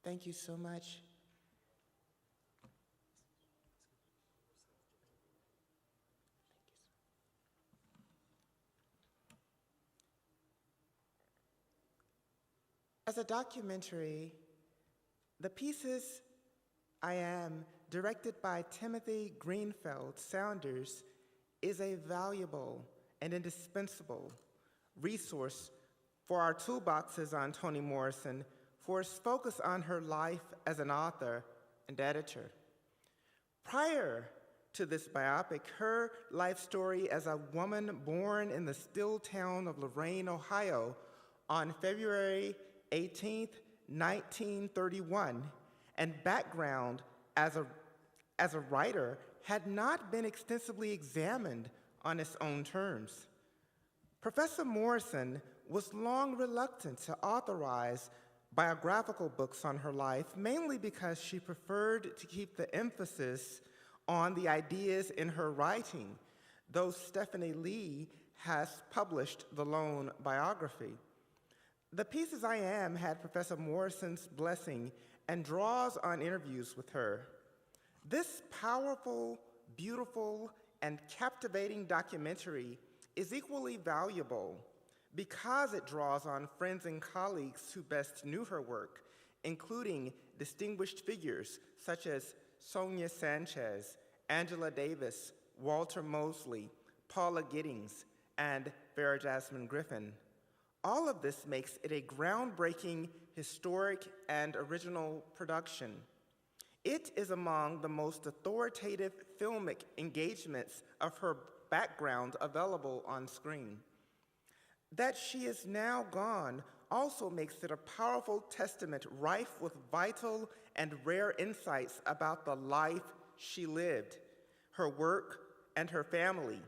Thank you so much. As a documentary, the pieces I Am, directed by Timothy Greenfield Saunders, is a valuable and indispensable resource for our toolboxes on Toni Morrison for its focus on her life as an author and editor. Prior to this biopic, her life story as a woman born in the still town of Lorain, Ohio on February 18th, 1931, and background as a writer had not been extensively examined on its own terms. Professor Morrison was long reluctant to authorize biographical books on her life, mainly because she preferred to keep the emphasis on the ideas in her writing, though Stephanie Lee has published the Lone biography. The Pieces I Am had Professor Morrison's blessing and draws on interviews with her. This powerful, beautiful, and captivating documentary is equally valuable because it draws on friends and colleagues who best knew her work, including distinguished figures such as Sonia Sanchez, Angela Davis, Walter Mosley, Paula Giddings, and Farah Jasmine Griffin. All of this makes it a groundbreaking, historic, and original production. It is among the most authoritative filmic engagements of her background available on screen. That she is now gone also makes it a powerful testament rife with vital and rare insights about the life she lived, her work, and her family,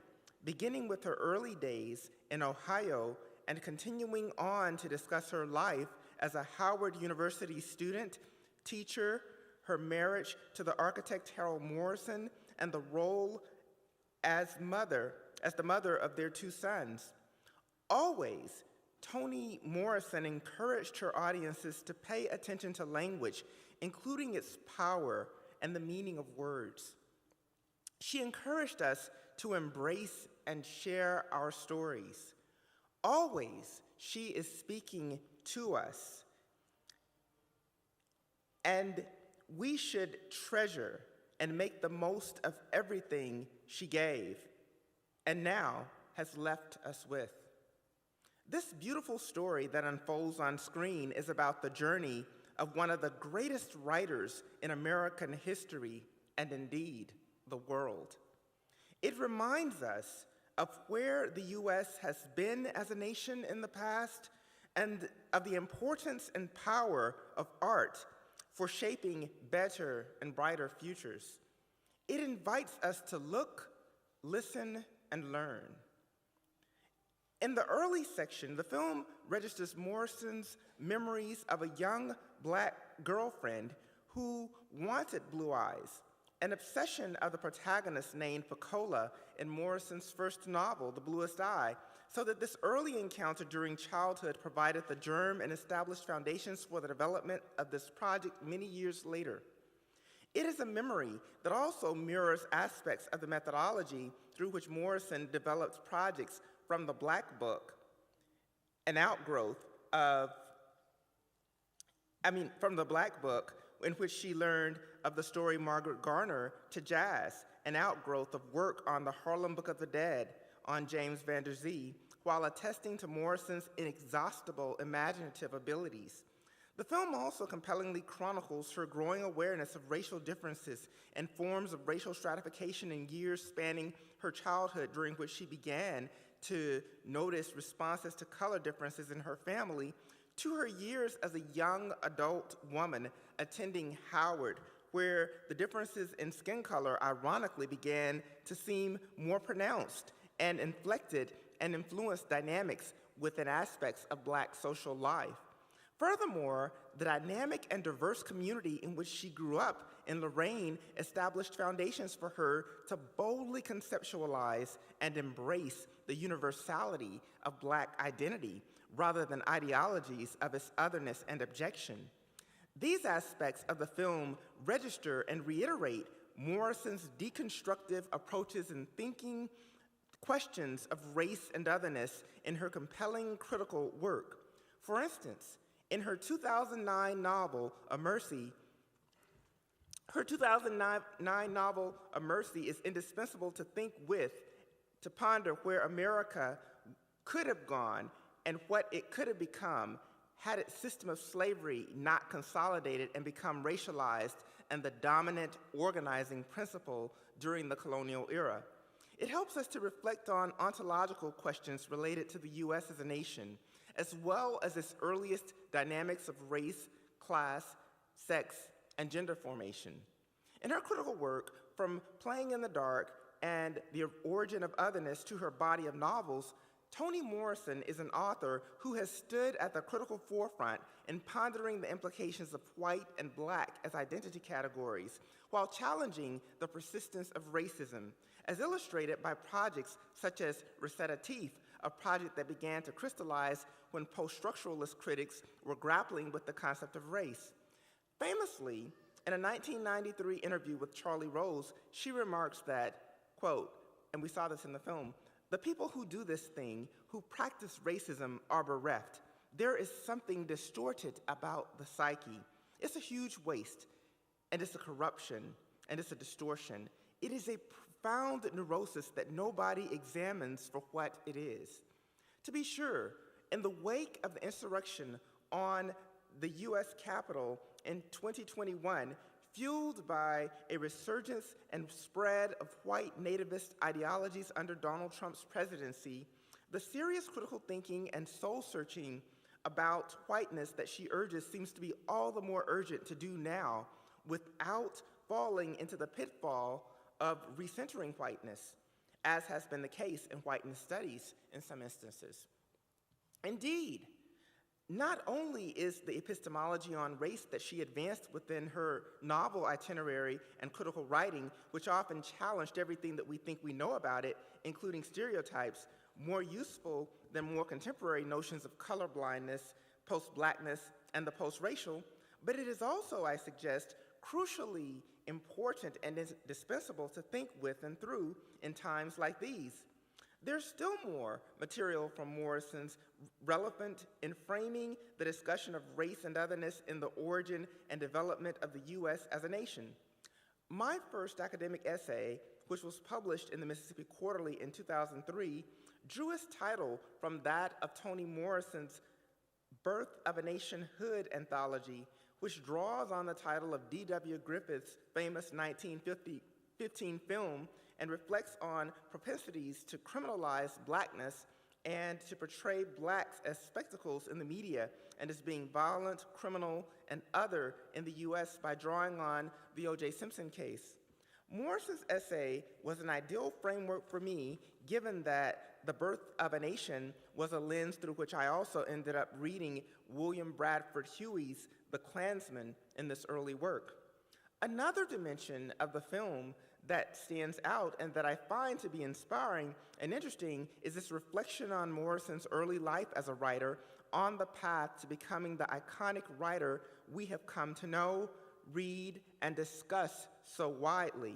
beginning with her early days in Ohio and continuing on to discuss her life as a Howard University student, teacher, her marriage to the architect Harold Morrison, and the role as the mother of their two sons. Always, Toni Morrison encouraged her audiences to pay attention to language, including its power and the meaning of words. She encouraged us to embrace and share our stories. Always, she is speaking to us, and we should treasure and make the most of everything she gave and now has left us with. This beautiful story that unfolds on screen is about the journey of one of the greatest writers in American history and indeed the world. It reminds us of where the U.S. has been as a nation in the past and of the importance and power of art for shaping better and brighter futures. It invites us to look, listen, and learn. In the early section, the film registers Morrison's memories of a young Black girlfriend who wanted blue eyes, an obsession of the protagonist named Pecola in Morrison's first novel, The Bluest Eye, so that this early encounter during childhood provided the germ and established foundations for the development of this project many years later. It is a memory that also mirrors aspects of the methodology through which Morrison developed projects from the Black Book, from the Black Book, in which she learned of the story Margaret Garner, to jazz, an outgrowth of work on the Harlem Book of the Dead on James Van Der Zee, while attesting to Morrison's inexhaustible imaginative abilities. The film also compellingly chronicles her growing awareness of racial differences and forms of racial stratification in years spanning her childhood, during which she began to notice responses to color differences in her family, to her years as a young adult woman attending Howard, where the differences in skin color ironically began to seem more pronounced and inflected and influenced dynamics within aspects of Black social life. Furthermore, the dynamic and diverse community in which she grew up in Lorain established foundations for her to boldly conceptualize and embrace the universality of Black identity rather than ideologies of its otherness and abjection. These aspects of the film register and reiterate Morrison's deconstructive approaches in thinking questions of race and otherness in her compelling critical work. For instance, in her 2009 novel, A Mercy, is indispensable to think with, to ponder where America could have gone and what it could have become had its system of slavery not consolidated and become racialized and the dominant organizing principle during the colonial era. It helps us to reflect on ontological questions related to the U.S. as a nation, as well as its earliest dynamics of race, class, sex, and gender formation. In her critical work, from Playing in the Dark and The Origin of Otherness to her body of novels, Toni Morrison is an author who has stood at the critical forefront in pondering the implications of white and black as identity categories, while challenging the persistence of racism, as illustrated by projects such as Recitative, a project that began to crystallize when post-structuralist critics were grappling with the concept of race. Famously, in a 1993 interview with Charlie Rose, she remarks that, quote, and we saw this in the film, "The people who do this thing, who practice racism, are bereft. There is something distorted about the psyche. It's a huge waste, and it's a corruption, and it's a distortion. It is a profound neurosis that nobody examines for what it is." To be sure, in the wake of the insurrection on the U.S. Capitol in 2021, fueled by a resurgence and spread of white nativist ideologies under Donald Trump's presidency, the serious critical thinking and soul-searching about whiteness that she urges seems to be all the more urgent to do now without falling into the pitfall of recentering whiteness, as has been the case in whiteness studies in some instances. Indeed, not only is the epistemology on race that she advanced within her novel itinerary and critical writing, which often challenged everything that we think we know about it, including stereotypes, more useful than more contemporary notions of colorblindness, post-blackness, and the post-racial, but it is also, I suggest, crucially important and indispensable to think with and through in times like these. There's still more material from Morrison's relevant in framing the discussion of race and otherness in the origin and development of the U.S. as a nation. My first academic essay, which was published in the Mississippi Quarterly in 2003, drew its title from that of Toni Morrison's Birth of a Nationhood anthology, which draws on the title of D.W. Griffith's famous 1915 film and reflects on propensities to criminalize blackness and to portray blacks as spectacles in the media and as being violent, criminal, and other in the U.S. by drawing on the O.J. Simpson case. Morrison's essay was an ideal framework for me, given that The Birth of a Nation was a lens through which I also ended up reading William Bradford Huey's The Klansman in this early work. Another dimension of the film that stands out and that I find to be inspiring and interesting is this reflection on Morrison's early life as a writer on the path to becoming the iconic writer we have come to know, read, and discuss so widely.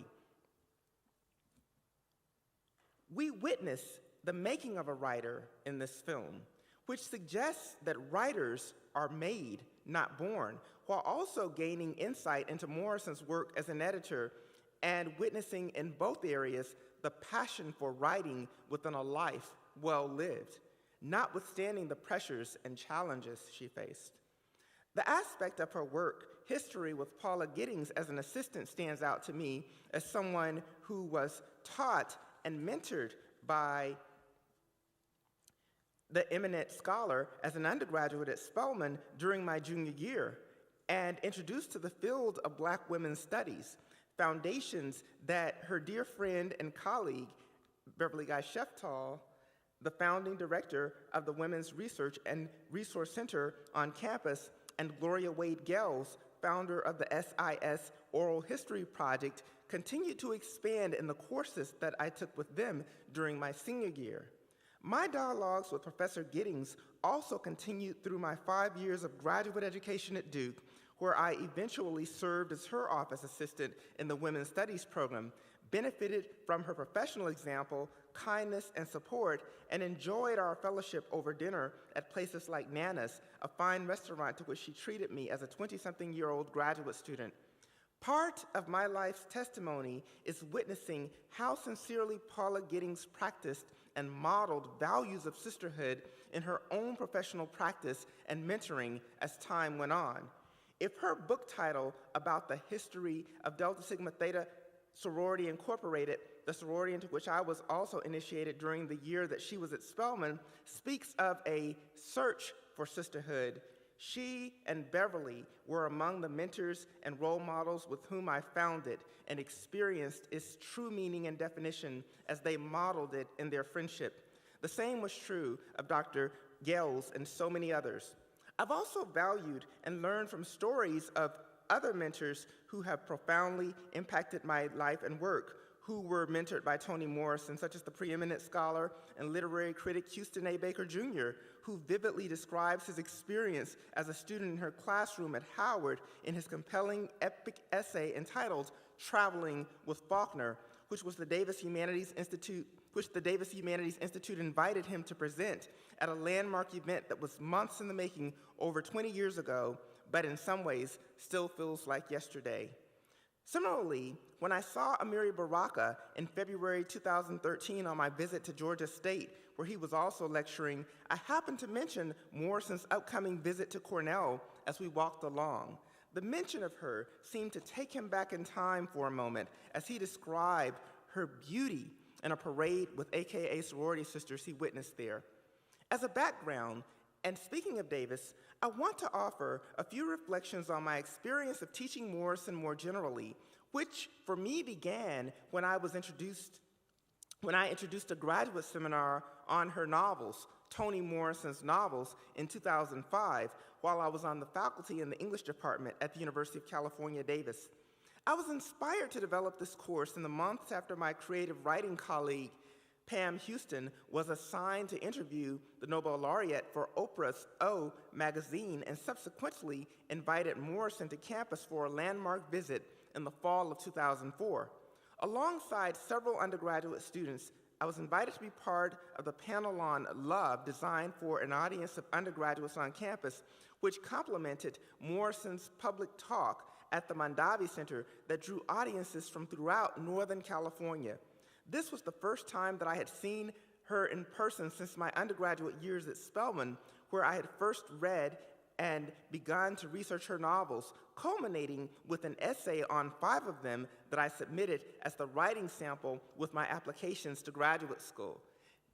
We witness the making of a writer in this film, which suggests that writers are made, not born, while also gaining insight into Morrison's work as an editor and witnessing in both areas the passion for writing within a life well lived, notwithstanding the pressures and challenges she faced. The aspect of her work, History with Paula Giddings as an assistant, stands out to me as someone who was taught and mentored by the eminent scholar as an undergraduate at Spelman during my junior year, and introduced to the field of Black women's studies, foundations that her dear friend and colleague, Beverly Guy Sheftall, the founding director of the Women's Research and Resource Center on campus, and Gloria Wade Gales, founder of the SIS Oral History Project, continued to expand in the courses that I took with them during my senior year. My dialogues with Professor Giddings also continued through my 5 years of graduate education at Duke, where I eventually served as her office assistant in the Women's Studies program, benefited from her professional example, kindness, and support, and enjoyed our fellowship over dinner at places like Nana's, a fine restaurant to which she treated me as a 20-something-year-old graduate student. Part of my life's testimony is witnessing how sincerely Paula Giddings practiced and modeled values of sisterhood in her own professional practice and mentoring as time went on. If her book title about the history of Delta Sigma Theta Sorority Incorporated, the sorority into which I was also initiated during the year that she was at Spelman, speaks of a search for sisterhood, she and Beverly were among the mentors and role models with whom I found it and experienced its true meaning and definition as they modeled it in their friendship. The same was true of Dr. Gales and so many others. I've also valued and learned from stories of other mentors who have profoundly impacted my life and work, who were mentored by Toni Morrison, such as the preeminent scholar and literary critic Houston A. Baker Jr., who vividly describes his experience as a student in her classroom at Howard in his compelling epic essay entitled Traveling with Faulkner, which the Davis Humanities Institute invited him to present at a landmark event that was months in the making over 20 years ago, but in some ways still feels like yesterday. Similarly, when I saw Amiri Baraka in February 2013 on my visit to Georgia State, where he was also lecturing, I happened to mention Morrison's upcoming visit to Cornell as we walked along. The mention of her seemed to take him back in time for a moment as he described her beauty in a parade with AKA sorority sisters he witnessed there. As a background, and speaking of Davis, I want to offer a few reflections on my experience of teaching Morrison more generally, which for me began when I introduced a graduate seminar on her novels, Toni Morrison's novels, in 2005, while I was on the faculty in the English department at the University of California, Davis. I was inspired to develop this course in the months after my creative writing colleague, Pam Houston, was assigned to interview the Nobel laureate for Oprah's O magazine and subsequently invited Morrison to campus for a landmark visit in the fall of 2004. Alongside several undergraduate students, I was invited to be part of the panel on love designed for an audience of undergraduates on campus, which complemented Morrison's public talk at the Mondavi Center that drew audiences from throughout Northern California. This was the first time that I had seen her in person since my undergraduate years at Spelman, where I had first read and begun to research her novels, culminating with an essay on 5 of them that I submitted as the writing sample with my applications to graduate school.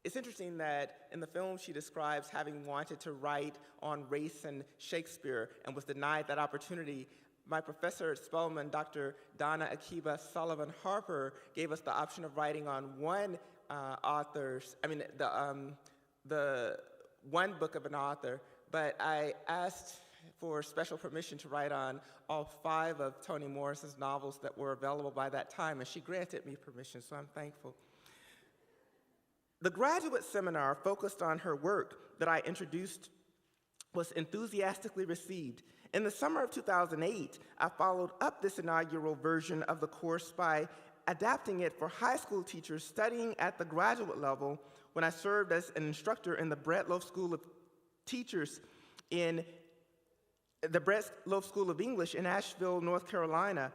It's interesting that in the film she describes having wanted to write on race and Shakespeare and was denied that opportunity. My professor at Spelman, Dr. Donna Akiba Sullivan Harper, gave us the option of writing on the one book of an author, but I asked for special permission to write on all 5 of Toni Morrison's novels that were available by that time, and she granted me permission, so I'm thankful. The graduate seminar focused on her work that I introduced was enthusiastically received. In the summer of 2008, I followed up this inaugural version of the course by adapting it for high school teachers studying at the graduate level when I served as an instructor in the Breadloaf School of Teachers in the Breadloaf School of English in Asheville, North Carolina.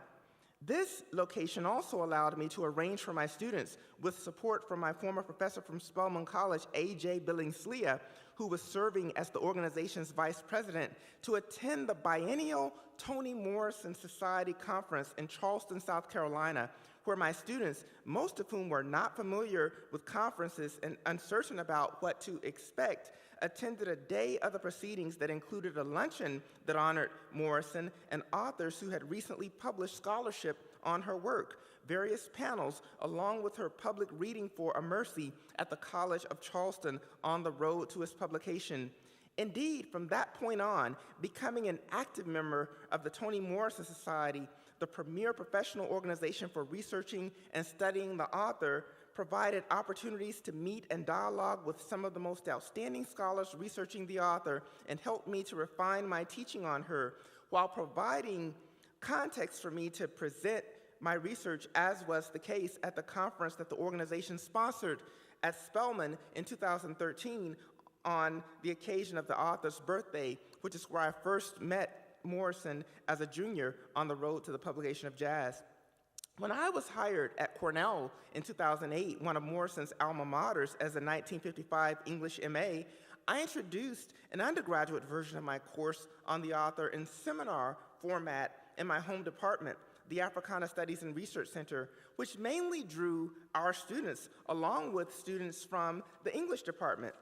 This location also allowed me to arrange for my students, with support from my former professor from Spelman College, A.J. Billings-Leah, who was serving as the organization's vice president, to attend the biennial Toni Morrison Society Conference in Charleston, South Carolina, where my students, most of whom were not familiar with conferences and uncertain about what to expect, attended a day of the proceedings that included a luncheon that honored Morrison and authors who had recently published scholarship on her work, various panels, along with her public reading for A Mercy at the College of Charleston on the road to its publication. Indeed, from that point on, becoming an active member of the Toni Morrison Society, the premier professional organization for researching and studying the author, provided opportunities to meet and dialogue with some of the most outstanding scholars researching the author and helped me to refine my teaching on her, while providing context for me to present my research, as was the case at the conference that the organization sponsored at Spelman in 2013 on the occasion of the author's birthday, which is where I first met Morrison as a junior on the road to the publication of Jazz. When I was hired at Cornell in 2008, one of Morrison's alma maters, as a 1955 English MA, I introduced an undergraduate version of my course on the author in seminar format in my home department, the Africana Studies and Research Center, which mainly drew our students, along with students from the English department.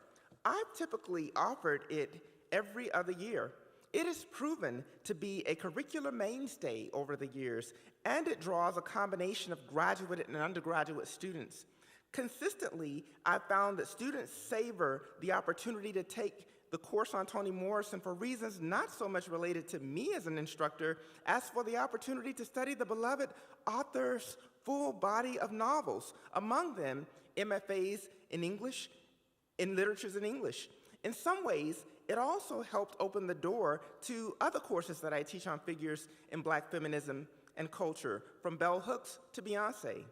I've typically offered it every other year. It is proven to be a curricular mainstay over the years, and it draws a combination of graduate and undergraduate students. Consistently, I've found that students savor the opportunity to take the course on Toni Morrison for reasons not so much related to me as an instructor, as for the opportunity to study the beloved author's full body of novels, among them MFAs in English, in literatures in English. In some ways, it also helped open the door to other courses that I teach on figures in Black feminism and culture, from bell hooks to Beyonce.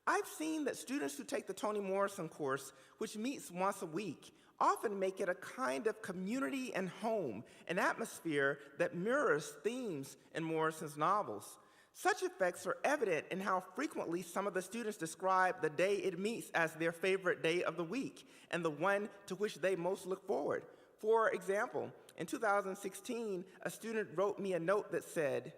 I've seen that students who take the Toni Morrison course, which meets once a week, often make it a kind of community and home, an atmosphere that mirrors themes in Morrison's novels. Such effects are evident in how frequently some of the students describe the day it meets as their favorite day of the week and the one to which they most look forward. For example, in 2016, a student wrote me a note that said,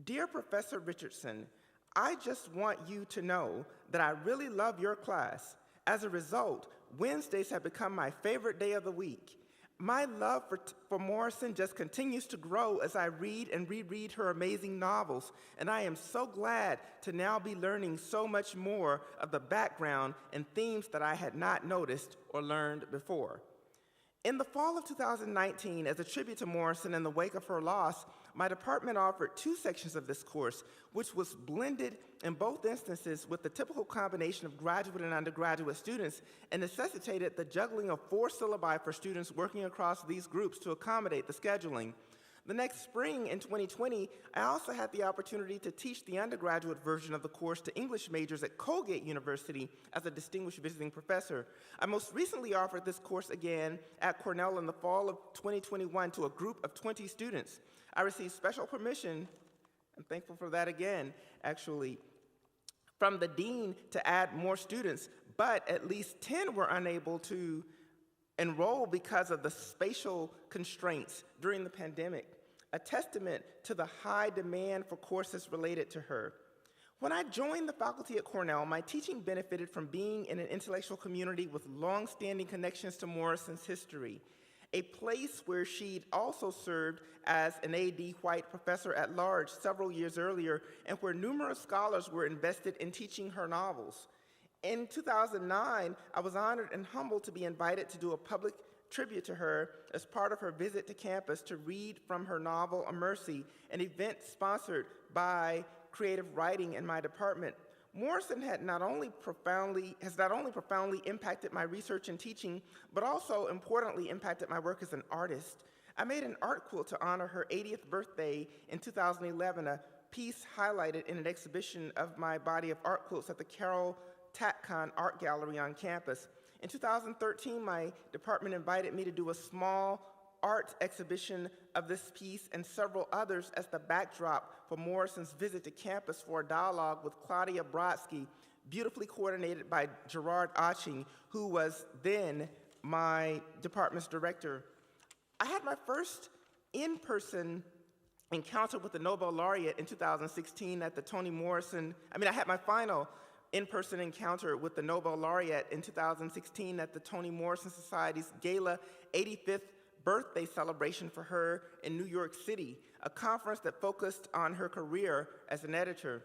"Dear Professor Richardson, I just want you to know that I really love your class. As a result, Wednesdays have become my favorite day of the week. My love for Morrison just continues to grow as I read and reread her amazing novels, and I am so glad to now be learning so much more of the background and themes that I had not noticed or learned before." In the fall of 2019, as a tribute to Morrison in the wake of her loss, my department offered 2 sections of this course, which was blended in both instances with the typical combination of graduate and undergraduate students, and necessitated the juggling of 4 syllabi for students working across these groups to accommodate the scheduling. The next spring, in 2020, I also had the opportunity to teach the undergraduate version of the course to English majors at Colgate University as a distinguished visiting professor. I most recently offered this course again at Cornell in the fall of 2021 to a group of 20 students. I received special permission, I'm thankful for that again, actually, from the dean to add more students, but at least 10 were unable to enroll because of the spatial constraints during the pandemic, a testament to the high demand for courses related to her. When I joined the faculty at Cornell, my teaching benefited from being in an intellectual community with long-standing connections to Morrison's history, a place where she'd also served as an A.D. White professor at large several years earlier, and where numerous scholars were invested in teaching her novels. In 2009, I was honored and humbled to be invited to do a public tribute to her as part of her visit to campus to read from her novel, A Mercy, an event sponsored by creative writing in my department. Morrison has not only profoundly impacted my research and teaching, but also importantly impacted my work as an artist. I made an art quilt to honor her 80th birthday in 2011, a piece highlighted in an exhibition of my body of art quilts at the Carol Tatcon Art Gallery on campus. In 2013, my department invited me to do a small art exhibition of this piece and several others as the backdrop for Morrison's visit to campus for a dialogue with Claudia Brodsky, beautifully coordinated by Gerard Aching, who was then my department's director. I had my first in-person encounter with the Nobel laureate in 2016 at the I had my final in-person encounter with the Nobel laureate in 2016 at the Toni Morrison Society's Gala 85th birthday celebration for her in New York City, a conference that focused on her career as an editor.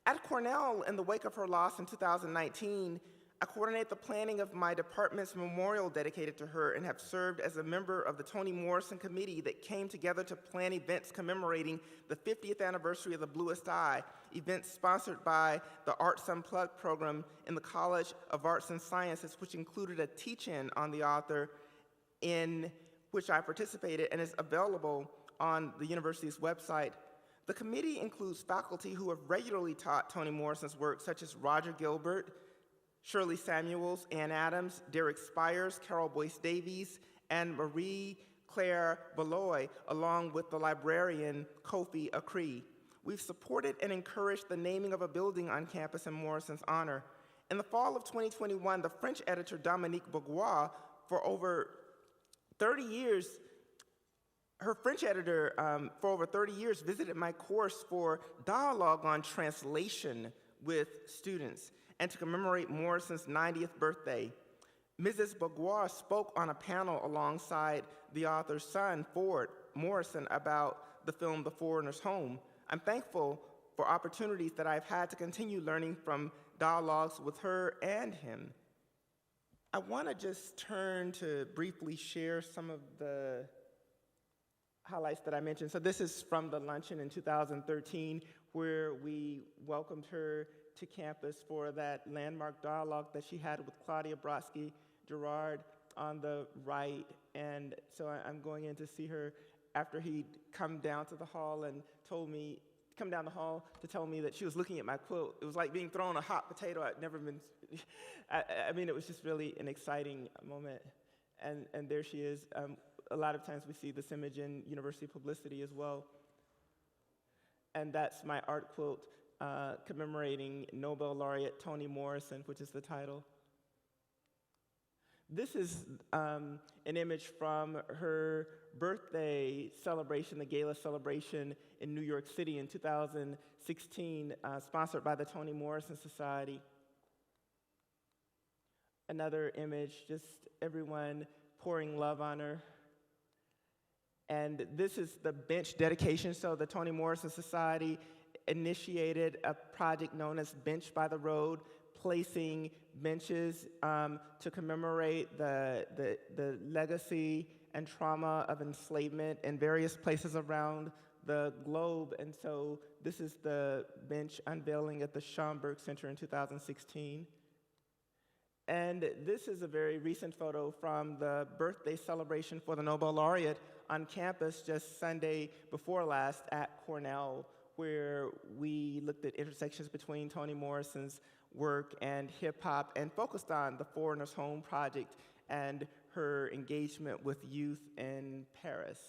At Cornell, in the wake of her loss in 2019, I coordinate the planning of my department's memorial dedicated to her and have served as a member of the Toni Morrison Committee that came together to plan events commemorating the 50th anniversary of The Bluest Eye, events sponsored by the Arts Unplugged program in the College of Arts and Sciences, which included a teach-in on the author in which I participated and is available on the university's website. The committee includes faculty who have regularly taught Toni Morrison's work, such as Roger Gilbert, Shirley Samuels, Ann Adams, Derek Spires, Carol Boyce Davies, and Marie Claire Beloy, along with the librarian Kofi Akri. We've supported and encouraged the naming of a building on campus in Morrison's honor. In the fall of 2021, the French editor Dominique Bourgois, for over 30 years, her French editor for over 30 years visited my course for dialogue on translation with students and to commemorate Morrison's 90th birthday. Mrs. Bourgois spoke on a panel alongside the author's son, Ford Morrison, about the film The Foreigner's Home. I'm thankful for opportunities that I've had to continue learning from dialogues with her and him. I want to just turn to briefly share some of the highlights that I mentioned. So this is from the luncheon in 2013, where we welcomed her to campus for that landmark dialogue that she had with Claudia Brodsky Gerard on the right. And so I'm going in to see her after he'd come down to the hall and come down the hall to tell me that she was looking at my quilt. It was like being thrown a hot potato. I'd never been, I mean, it was just really an exciting moment. And there she is. A lot of times we see this image in university publicity as well. And that's my art quilt commemorating Nobel laureate Toni Morrison, which is the title. This is an image from her birthday celebration, the gala celebration in New York City in 2016, sponsored by the Toni Morrison Society. Another image, just everyone pouring love on her. And this is the bench dedication. So the Toni Morrison Society initiated a project known as Bench by the Road, placing benches to commemorate the legacy and trauma of enslavement in various places around the globe. And so this is the bench unveiling at the Schomburg Center in 2016. And this is a very recent photo from the birthday celebration for the Nobel laureate on campus just Sunday before last at Cornell, where we looked at intersections between Toni Morrison's work and hip-hop and focused on the Foreigner's Home project and her engagement with youth in Paris.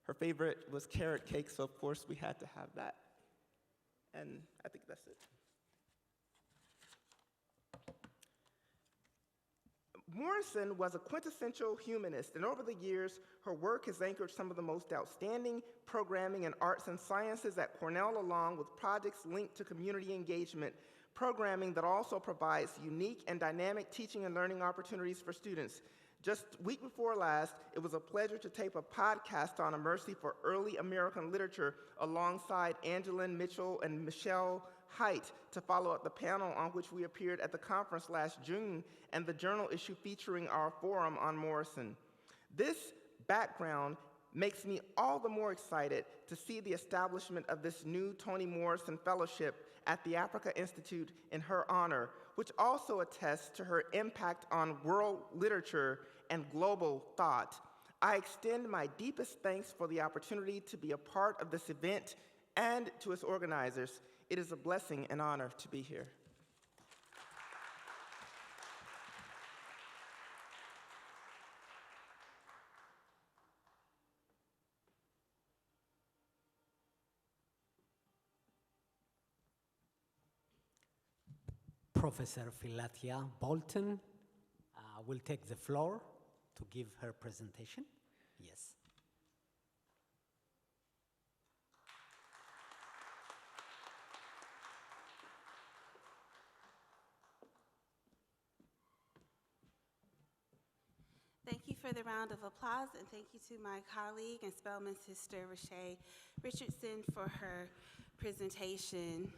Her favorite was carrot cake, so of course we had to have that. And I think that's it. Morrison was a quintessential humanist, and over the years, her work has anchored some of the most outstanding programming in arts and sciences at Cornell, along with projects linked to community engagement, programming that also provides unique and dynamic teaching and learning opportunities for students. Just week before last, it was a pleasure to tape a podcast on A Mercy for Early American Literature alongside Angeline Mitchell and Michelle Haidt to follow up the panel on which we appeared at the conference last June and the journal issue featuring our forum on Morrison. This background makes me all the more excited to see the establishment of this new Toni Morrison Fellowship at the Africa Institute in her honor, which also attests to her impact on world literature and global thought. I extend my deepest thanks for the opportunity to be a part of this event and to its organizers. It is a blessing and honor to be here. Professor Philatia Bolton will take the floor to give her presentation. Yes. Thank you for the round of applause, and thank you to my colleague and Spelman sister, Rashay Richardson, for her presentation.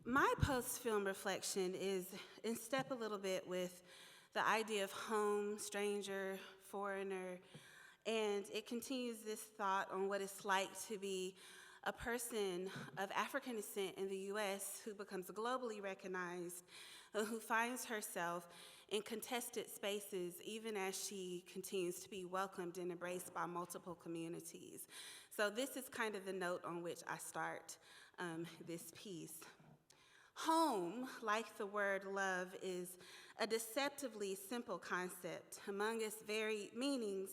My post-film reflection is in step a little bit with the idea of home, stranger, foreigner, and it continues this thought on what it's like to be a person of African descent in the U.S. who becomes globally recognized, who finds herself in contested spaces, even as she continues to be welcomed and embraced by multiple communities. So this is kind of the note on which I start this piece. Home, like the word love, is a deceptively simple concept. Among its varied meanings,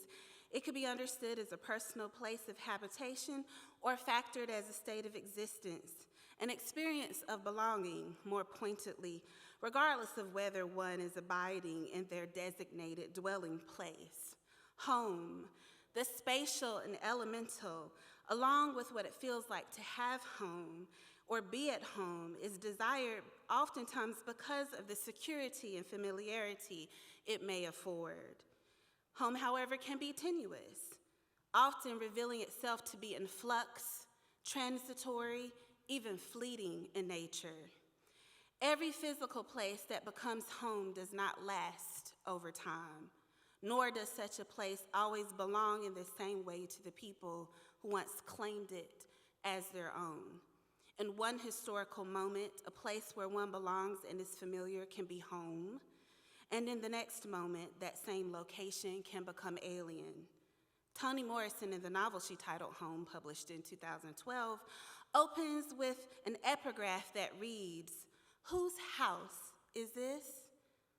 it could be understood as a personal place of habitation or factored as a state of existence, an experience of belonging, more pointedly, regardless of whether one is abiding in their designated dwelling place. Home, the spatial and elemental, along with what it feels like to have home or be at home, is desired oftentimes because of the security and familiarity it may afford. Home, however, can be tenuous, often revealing itself to be in flux, transitory, even fleeting in nature. Every physical place that becomes home does not last over time, nor does such a place always belong in the same way to the people who once claimed it as their own. In one historical moment, a place where one belongs and is familiar can be home, and in the next moment, that same location can become alien. Toni Morrison, in the novel she titled Home, published in 2012, opens with an epigraph that reads, "Whose house is this?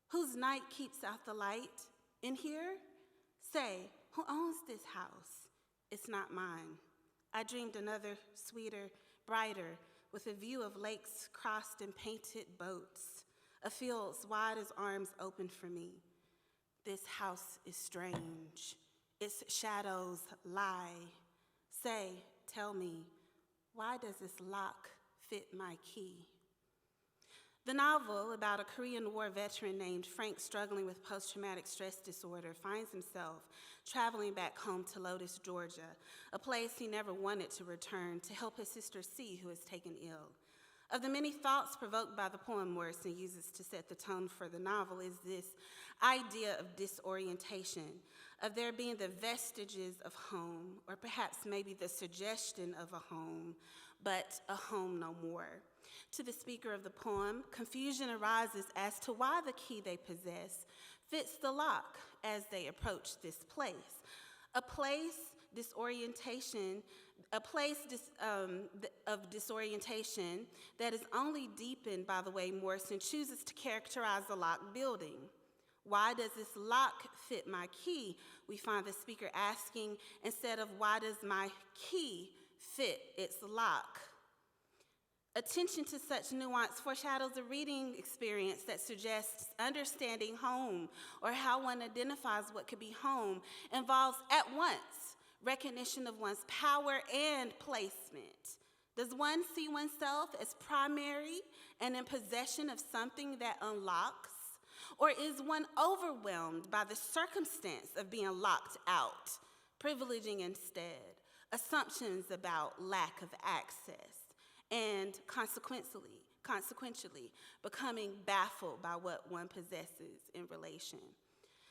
Whose night keeps out the light? In here? Say, who owns this house? It's not mine. I dreamed another sweeter, brighter, with a view of lakes crossed and painted boats, of fields wide as arms open for me. This house is strange. Its shadows lie. Say, tell me, why does this lock fit my key?" The novel, about a Korean War veteran named Frank struggling with post-traumatic stress disorder, finds himself traveling back home to Lotus, Georgia, a place he never wanted to return, to help his sister C, who is taken ill. Of the many thoughts provoked by the poem Morrison uses to set the tone for the novel is this idea of disorientation, of there being the vestiges of home, or perhaps maybe the suggestion of a home, but a home no more. To the speaker of the poem, confusion arises as to why the key they possess fits the lock as they approach this place. Of disorientation that is only deepened by the way Morrison chooses to characterize the locked building. Why does this lock fit my key? We find the speaker asking instead of why does my key fit its lock? Attention to such nuance foreshadows a reading experience that suggests understanding home, or how one identifies what could be home, involves at once recognition of one's power and placement. Does one see oneself as primary and in possession of something that unlocks? Or is one overwhelmed by the circumstance of being locked out, privileging instead assumptions about lack of access, and consequentially becoming baffled by what one possesses in relation?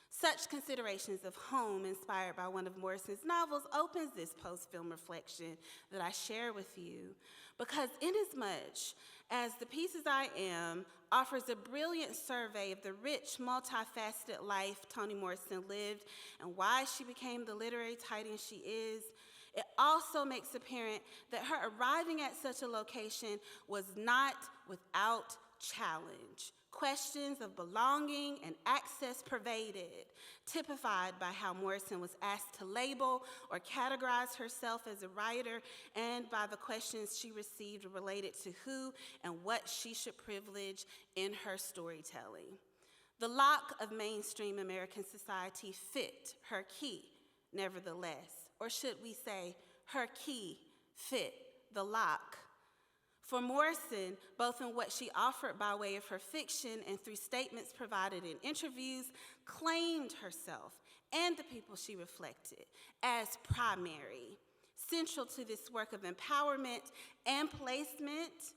Such considerations of home, inspired by one of Morrison's novels, opens this post-film reflection that I share with you, because inasmuch as The Pieces I Am offers a brilliant survey of the rich, multifaceted life Toni Morrison lived and why she became the literary titan she is, it also makes apparent that her arriving at such a location was not without challenge. Questions of belonging and access pervaded, typified by how Morrison was asked to label or categorize herself as a writer, and by the questions she received related to who and what she should privilege in her storytelling. The lock of mainstream American society fit her key, nevertheless, or should we say, her key fit the lock. For Morrison, both in what she offered by way of her fiction and through statements provided in interviews, claimed herself and the people she reflected as primary. Central to this work of empowerment and placement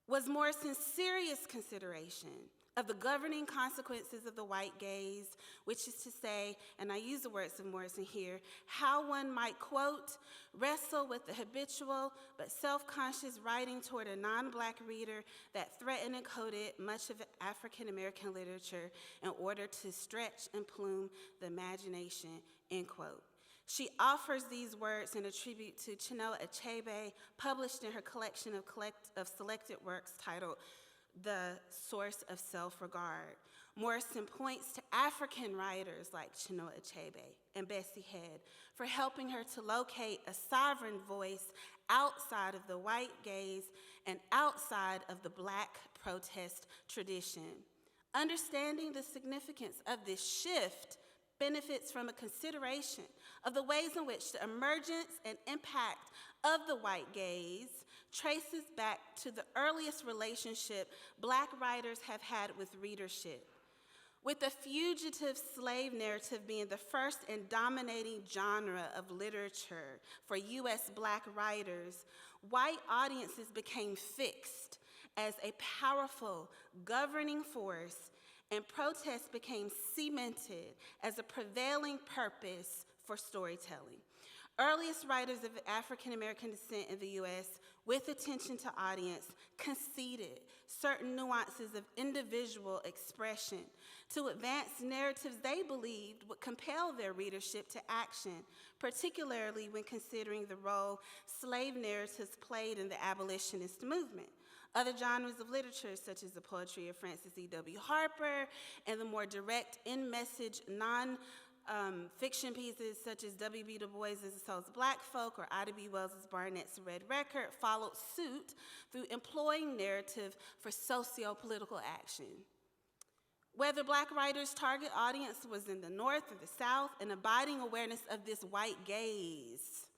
was Morrison's serious consideration of the governing consequences of the white gaze, which is to say, and I use the words of Morrison here, how one might, quote, wrestle with the habitual but self-conscious writing toward a non-Black reader that threatened and coded much of African-American literature in order to stretch and plume the imagination, end quote. She offers these words in a tribute to Chinua Achebe, published in her collection of selected works titled The Source of Self-Regard. Morrison points to African writers like Chinua Achebe and Bessie Head for helping her to locate a sovereign voice outside of the white gaze and outside of the Black protest tradition. Understanding the significance of this shift benefits from a consideration of the ways in which the emergence and impact of the white gaze traces back to the earliest relationship Black writers have had with readership. With the fugitive slave narrative being the first and dominating genre of literature for U.S. Black writers, white audiences became fixed as a powerful governing force, and protest became cemented as a prevailing purpose for storytelling. Earliest writers of African American descent in the U.S., with attention to audience, conceded certain nuances of individual expression to advance narratives they believed would compel their readership to action, particularly when considering the role slave narratives played in the abolitionist movement. Other genres of literature, such as the poetry of Francis E.W. Harper and the more direct in-message non-fiction pieces such as W.B. Du Bois' The Souls of Black Folk or Ida B. Wells' Barnett's Red Record, followed suit through employing narrative for socio-political action. Whether Black writers' target audience was in the North or the South, an abiding awareness of this white gaze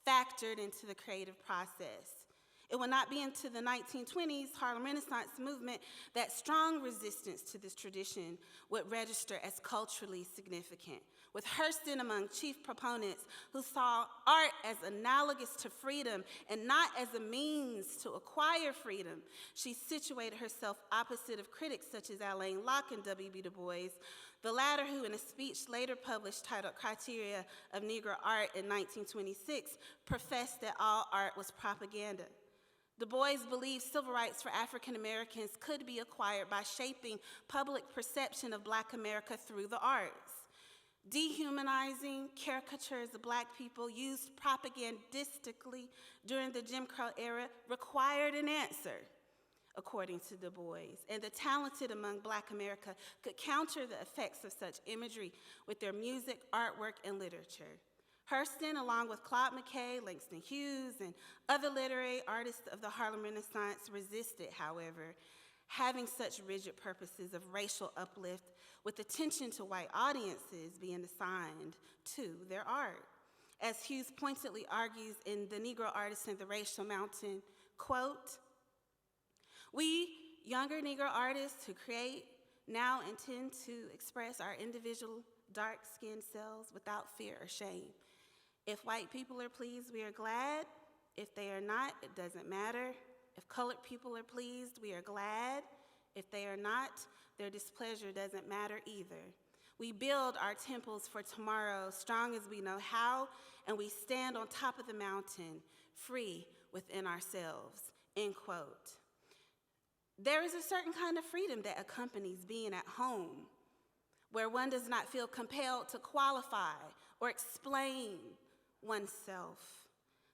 factored into the creative process. It will not be until the 1920s Harlem Renaissance movement that strong resistance to this tradition would register as culturally significant, with Hurston among chief proponents who saw art as analogous to freedom and not as a means to acquire freedom. She situated herself opposite of critics such as Alain Locke and W.B. Du Bois, the latter who, in a speech later published titled Criteria of Negro Art in 1926, professed that all art was propaganda. Du Bois believed civil rights for African Americans could be acquired by shaping public perception of Black America through the arts. Dehumanizing caricatures of Black people used propagandistically during the Jim Crow era required an answer, according to Du Bois, and the talented among Black America could counter the effects of such imagery with their music, artwork, and literature. Hurston, along with Claude McKay, Langston Hughes, and other literary artists of the Harlem Renaissance resisted, however, having such rigid purposes of racial uplift with attention to white audiences being assigned to their art. As Hughes pointedly argues in The Negro Artist and the Racial Mountain, quote, "We younger Negro artists who create now intend to express our individual dark-skinned selves without fear or shame. If white people are pleased, we are glad. If they are not, it doesn't matter. If colored people are pleased, we are glad. If they are not, their displeasure doesn't matter either. We build our temples for tomorrow, strong as we know how, and we stand on top of the mountain, free within ourselves," end quote. There is a certain kind of freedom that accompanies being at home, where one does not feel compelled to qualify or explain oneself.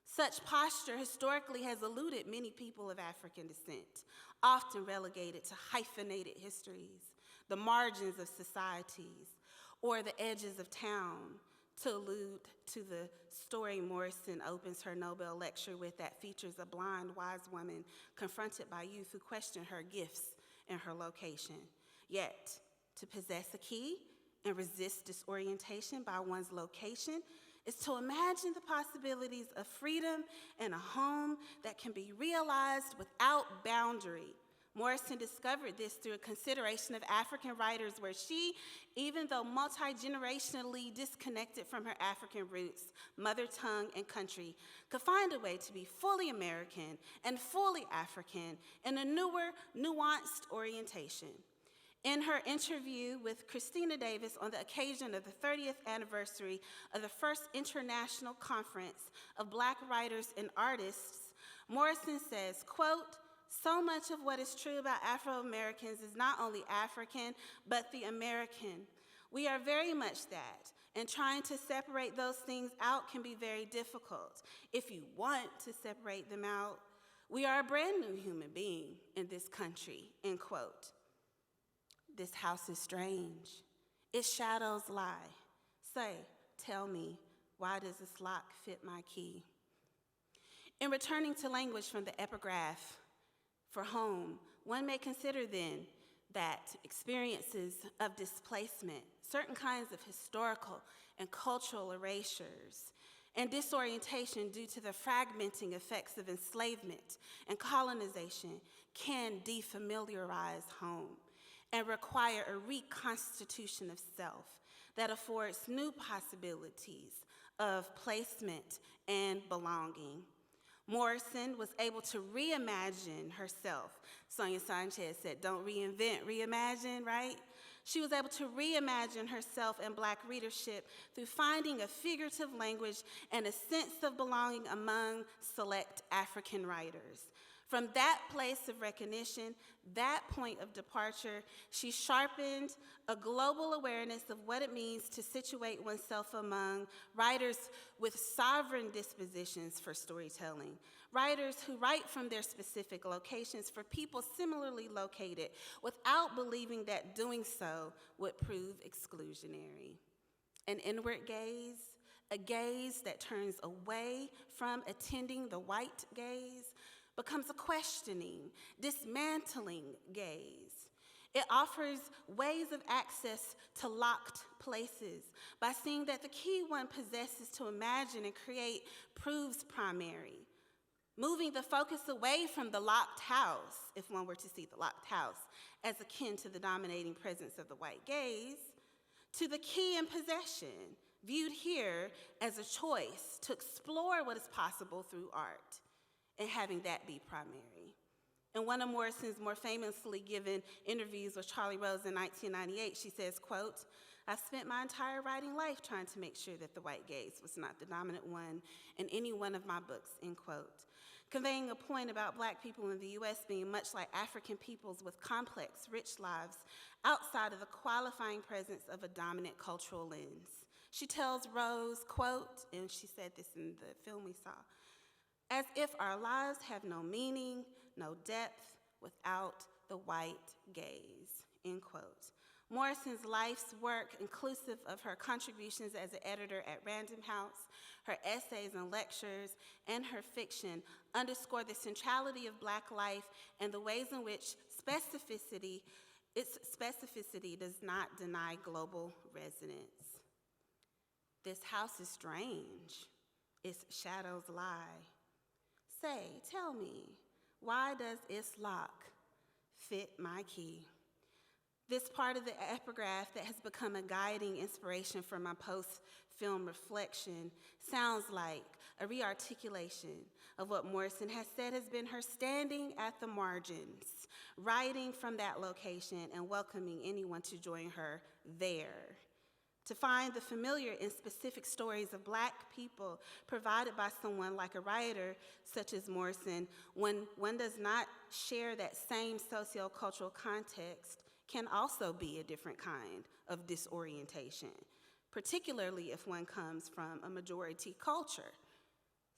Such posture historically has eluded many people of African descent, often relegated to hyphenated histories, the margins of societies, or the edges of town, to allude to the story Morrison opens her Nobel lecture with that features a blind, wise woman confronted by youth who question her gifts and her location. Yet, to possess a key and resist disorientation by one's location is to imagine the possibilities of freedom and a home that can be realized without boundary. Morrison discovered this through a consideration of African writers where she, even though multi-generationally disconnected from her African roots, mother tongue, and country, could find a way to be fully American and fully African in a newer, nuanced orientation. In her interview with Christina Davis on the occasion of the 30th anniversary of the first International Conference of Black Writers and Artists, Morrison says, quote, "So much of what is true about Afro-Americans is not only African, but the American. We are very much that, and trying to separate those things out can be very difficult. If you want to separate them out, we are a brand new human being in this country," end quote. This house is strange. Its shadows lie. Say, tell me, why does this lock fit my key? In returning to language from the epigraph for home, one may consider then that experiences of displacement, certain kinds of historical and cultural erasures, and disorientation due to the fragmenting effects of enslavement and colonization can defamiliarize home and require a reconstitution of self that affords new possibilities of placement and belonging. Morrison was able to reimagine herself. Sonia Sanchez said, don't reinvent, reimagine, right? She was able to reimagine herself and Black readership through finding a figurative language and a sense of belonging among select African writers. From that place of recognition, that point of departure, she sharpened a global awareness of what it means to situate oneself among writers with sovereign dispositions for storytelling, writers who write from their specific locations for people similarly located without believing that doing so would prove exclusionary. An inward gaze, a gaze that turns away from attending the white gaze, becomes a questioning, dismantling gaze. It offers ways of access to locked places by seeing that the key one possesses to imagine and create proves primary, moving the focus away from the locked house, if one were to see the locked house as akin to the dominating presence of the white gaze, to the key in possession, viewed here as a choice to explore what is possible through art, and having that be primary. In one of Morrison's more famously given interviews with Charlie Rose in 1998, she says, quote, "I've spent my entire writing life trying to make sure that the white gaze was not the dominant one in any one of my books," end quote. Conveying a point about Black people in the U.S. being much like African peoples with complex, rich lives outside of the qualifying presence of a dominant cultural lens. She tells Rose, quote, and she said this in the film we saw, "As if our lives have no meaning, no depth without the white gaze," end quote. Morrison's life's work, inclusive of her contributions as an editor at Random House, her essays and lectures, and her fiction, underscore the centrality of Black life and the ways in which its specificity does not deny global resonance. This house is strange. Its shadows lie. Say, tell me, why does its lock fit my key? This part of the epigraph that has become a guiding inspiration for my post-film reflection sounds like a rearticulation of what Morrison has said has been her standing at the margins, writing from that location and welcoming anyone to join her there. To find the familiar and specific stories of Black people provided by someone like a writer such as Morrison, when one does not share that same sociocultural context, can also be a different kind of disorientation, particularly if one comes from a majority culture.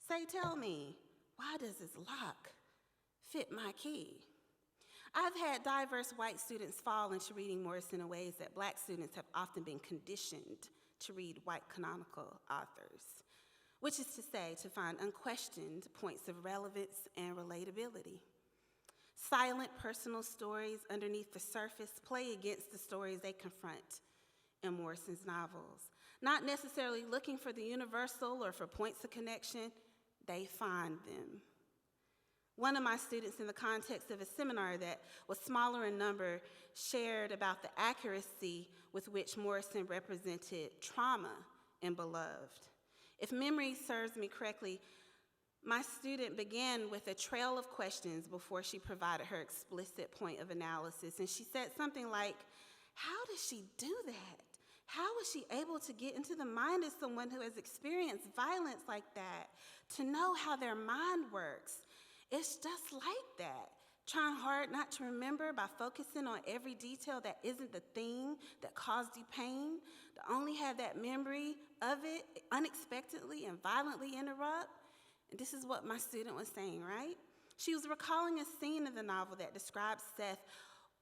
Say, tell me, why does this lock fit my key? I've had diverse white students fall into reading Morrison in ways that Black students have often been conditioned to read white canonical authors, which is to say, to find unquestioned points of relevance and relatability. Silent personal stories underneath the surface play against the stories they confront in Morrison's novels. Not necessarily looking for the universal or for points of connection, they find them. One of my students, in the context of a seminar that was smaller in number, shared about the accuracy with which Morrison represented trauma in Beloved. If memory serves me correctly, My student began with a trail of questions before she provided her explicit point of analysis, and she said something like, how does she do that? How was she able to get into the mind of someone who has experienced violence like that, to know how their mind works? It's just like that. Trying hard not to remember by focusing on every detail that isn't the thing that caused you pain, to only have that memory of it unexpectedly and violently interrupt. And this is what my student was saying, right? She was recalling a scene in the novel that describes Seth,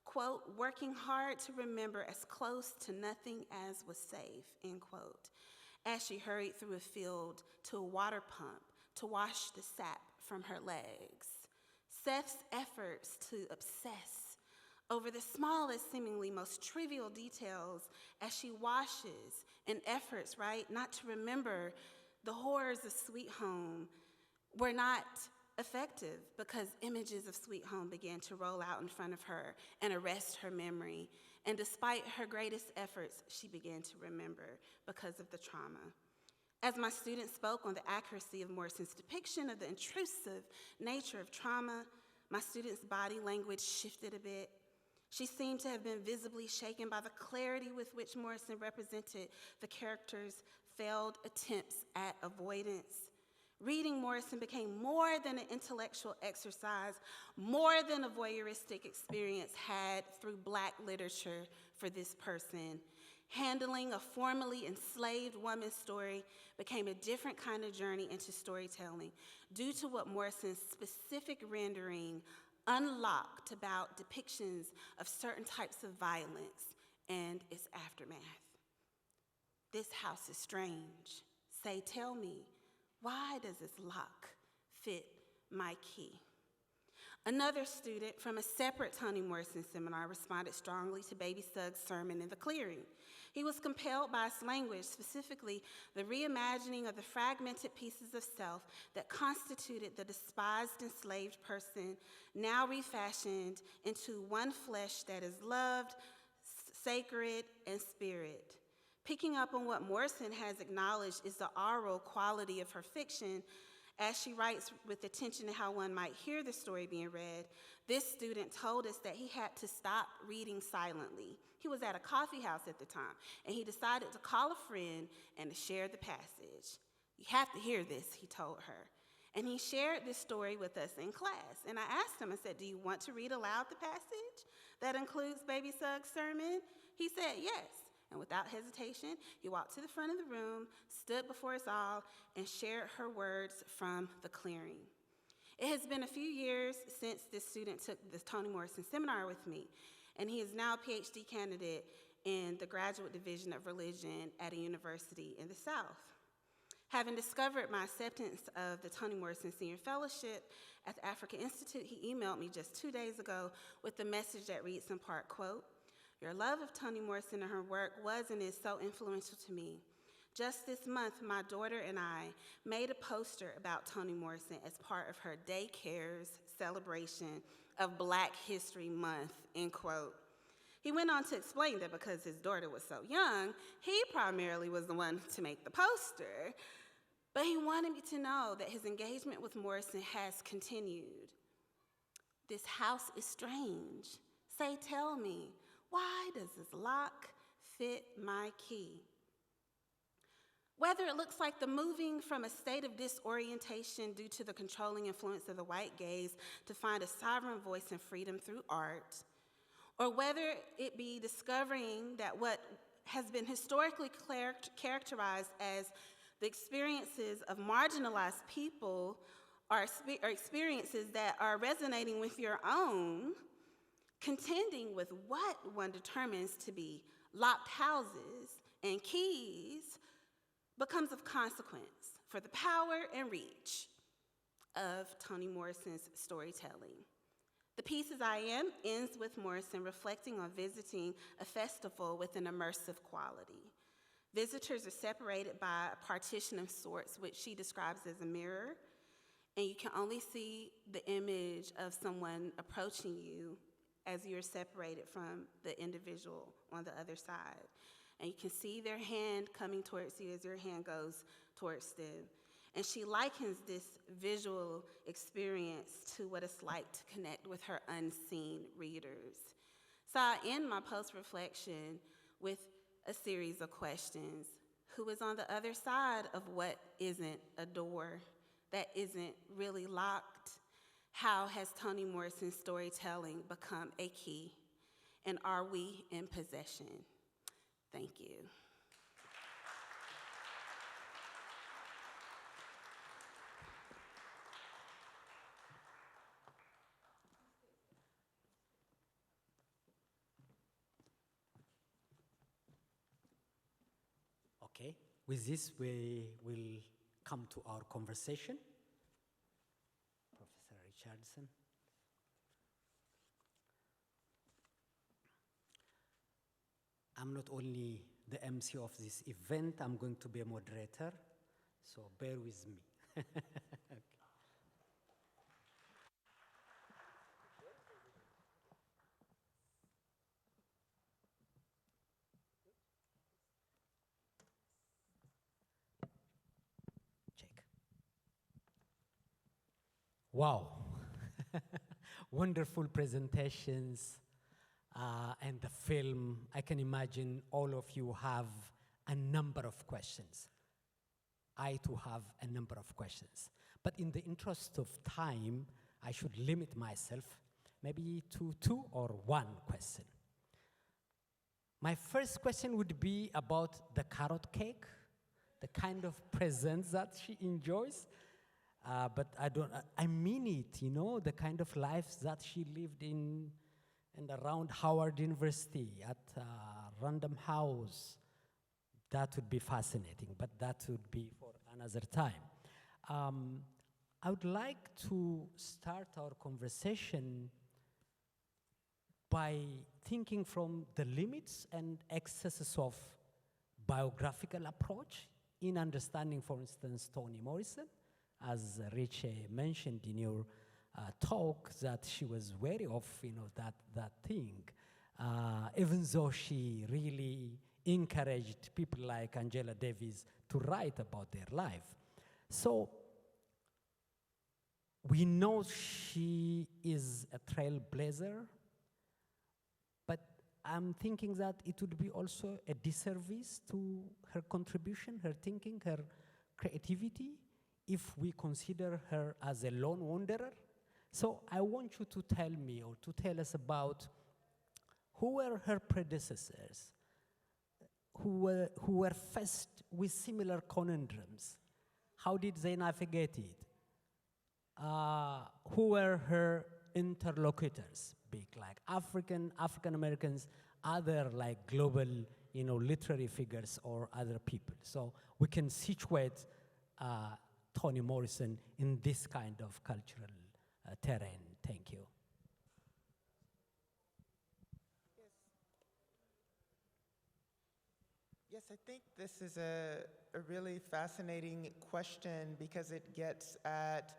quote, working hard to remember as close to nothing as was safe, end quote, as she hurried through a field to a water pump to wash the sap from her legs. Seth's efforts to obsess over the smallest, seemingly most trivial details as she washes, and efforts, right, not to remember the horrors of Sweet Home were not effective because images of Sweet Home began to roll out in front of her and arrest her memory. And despite her greatest efforts, she began to remember because of the trauma. As my student spoke on the accuracy of Morrison's depiction of the intrusive nature of trauma, my student's body language shifted a bit. She seemed to have been visibly shaken by the clarity with which Morrison represented the character's failed attempts at avoidance. Reading Morrison became more than an intellectual exercise, more than a voyeuristic experience had through Black literature for this person. Handling a formerly enslaved woman's story became a different kind of journey into storytelling due to what Morrison's specific rendering unlocked about depictions of certain types of violence and its aftermath. This house is strange. Say, tell me, why does this lock fit my key? Another student from a separate Toni Morrison seminar responded strongly to Baby Suggs' sermon in the clearing. He was compelled by its language, specifically the reimagining of the fragmented pieces of self that constituted the despised enslaved person, now refashioned into one flesh that is loved, sacred, and spirit. Picking up on what Morrison has acknowledged is the oral quality of her fiction, as she writes with attention to how one might hear the story being read, this student told us that he had to stop reading silently. He was at a coffee house at the time, and he decided to call a friend and to share the passage. You have to hear this, he told her. And he shared this story with us in class. And I asked him, I said, do you want to read aloud the passage that includes Baby Suggs' sermon? He said, yes. And without hesitation, he walked to the front of the room, stood before us all, and shared her words from the clearing. It has been a few years since this student took the Toni Morrison seminar with me, and he is now a PhD candidate in the Graduate Division of Religion at a university in the South. Having discovered my acceptance of the Toni Morrison Senior Fellowship at the Africa Institute, he emailed me just 2 days ago with a message that reads in part, quote, your love of Toni Morrison and her work was and is so influential to me. Just this month, my daughter and I made a poster about Toni Morrison as part of her daycare's celebration of Black History Month, end quote. He went on to explain that because his daughter was so young, he primarily was the one to make the poster, but he wanted me to know that his engagement with Morrison has continued. This house is strange. Say, tell me, why does this lock fit my key? Whether it looks like the moving from a state of disorientation due to the controlling influence of the white gaze to find a sovereign voice and freedom through art, or whether it be discovering that what has been historically characterized as the experiences of marginalized people are experiences that are resonating with your own, contending with what one determines to be locked houses and keys becomes of consequence for the power and reach of Toni Morrison's storytelling. The piece As I Am ends with Morrison reflecting on visiting a festival with an immersive quality. Visitors are separated by a partition of sorts, which she describes as a mirror, and you can only see the image of someone approaching you as you're separated from the individual on the other side. And you can see their hand coming towards you as your hand goes towards them. And she likens this visual experience to what it's like to connect with her unseen readers. So I end my post-reflection with a series of questions. Who is on the other side of what isn't a door, that isn't really locked? How has Toni Morrison's storytelling become a key? And are we in possession? Thank you. Okay, with this we will come to our conversation. Professor Richardson. I'm not only the MC of this event, I'm going to be a moderator, so bear with me. Okay. Check. Wow, wonderful presentations. And the film, I can imagine all of you have a number of questions. I too have a number of questions. But in the interest of time, I should limit myself maybe to 2 or 1 question. My first question would be about the carrot cake, the kind of presents that she enjoys. But I mean it, you know, the kind of life that she lived in and around Howard University, at Random House. That would be fascinating, but that would be for another time. I would like to start our conversation by thinking from the limits and excesses of biographical approach in understanding, for instance, Toni Morrison, as Richie mentioned in your talk, that she was wary of, you know, that thing, even though she really encouraged people like Angela Davis to write about their life. So we know she is a trailblazer, but I'm thinking that it would be also a disservice to her contribution, her thinking, her creativity, if we consider her as a lone wanderer. So I want you to tell me, or to tell us about, who were her predecessors, who were faced with similar conundrums. How did they navigate it? Who were her interlocutors, big like African Americans, other like global, you know, literary figures or other people. So we can situate Toni Morrison in this kind of cultural terrain. Thank you. Yes, I think this is a really fascinating question because it gets at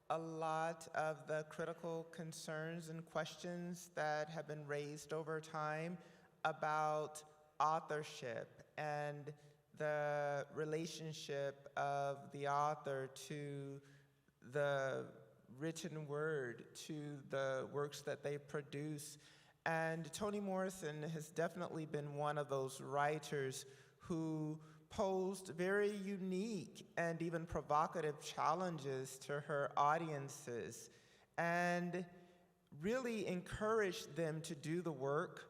a lot of the critical concerns and questions that have been raised over time about authorship and the relationship of the author to the written word, to the works that they produce. And Toni Morrison has definitely been one of those writers who posed very unique and even provocative challenges to her audiences and really encouraged them to do the work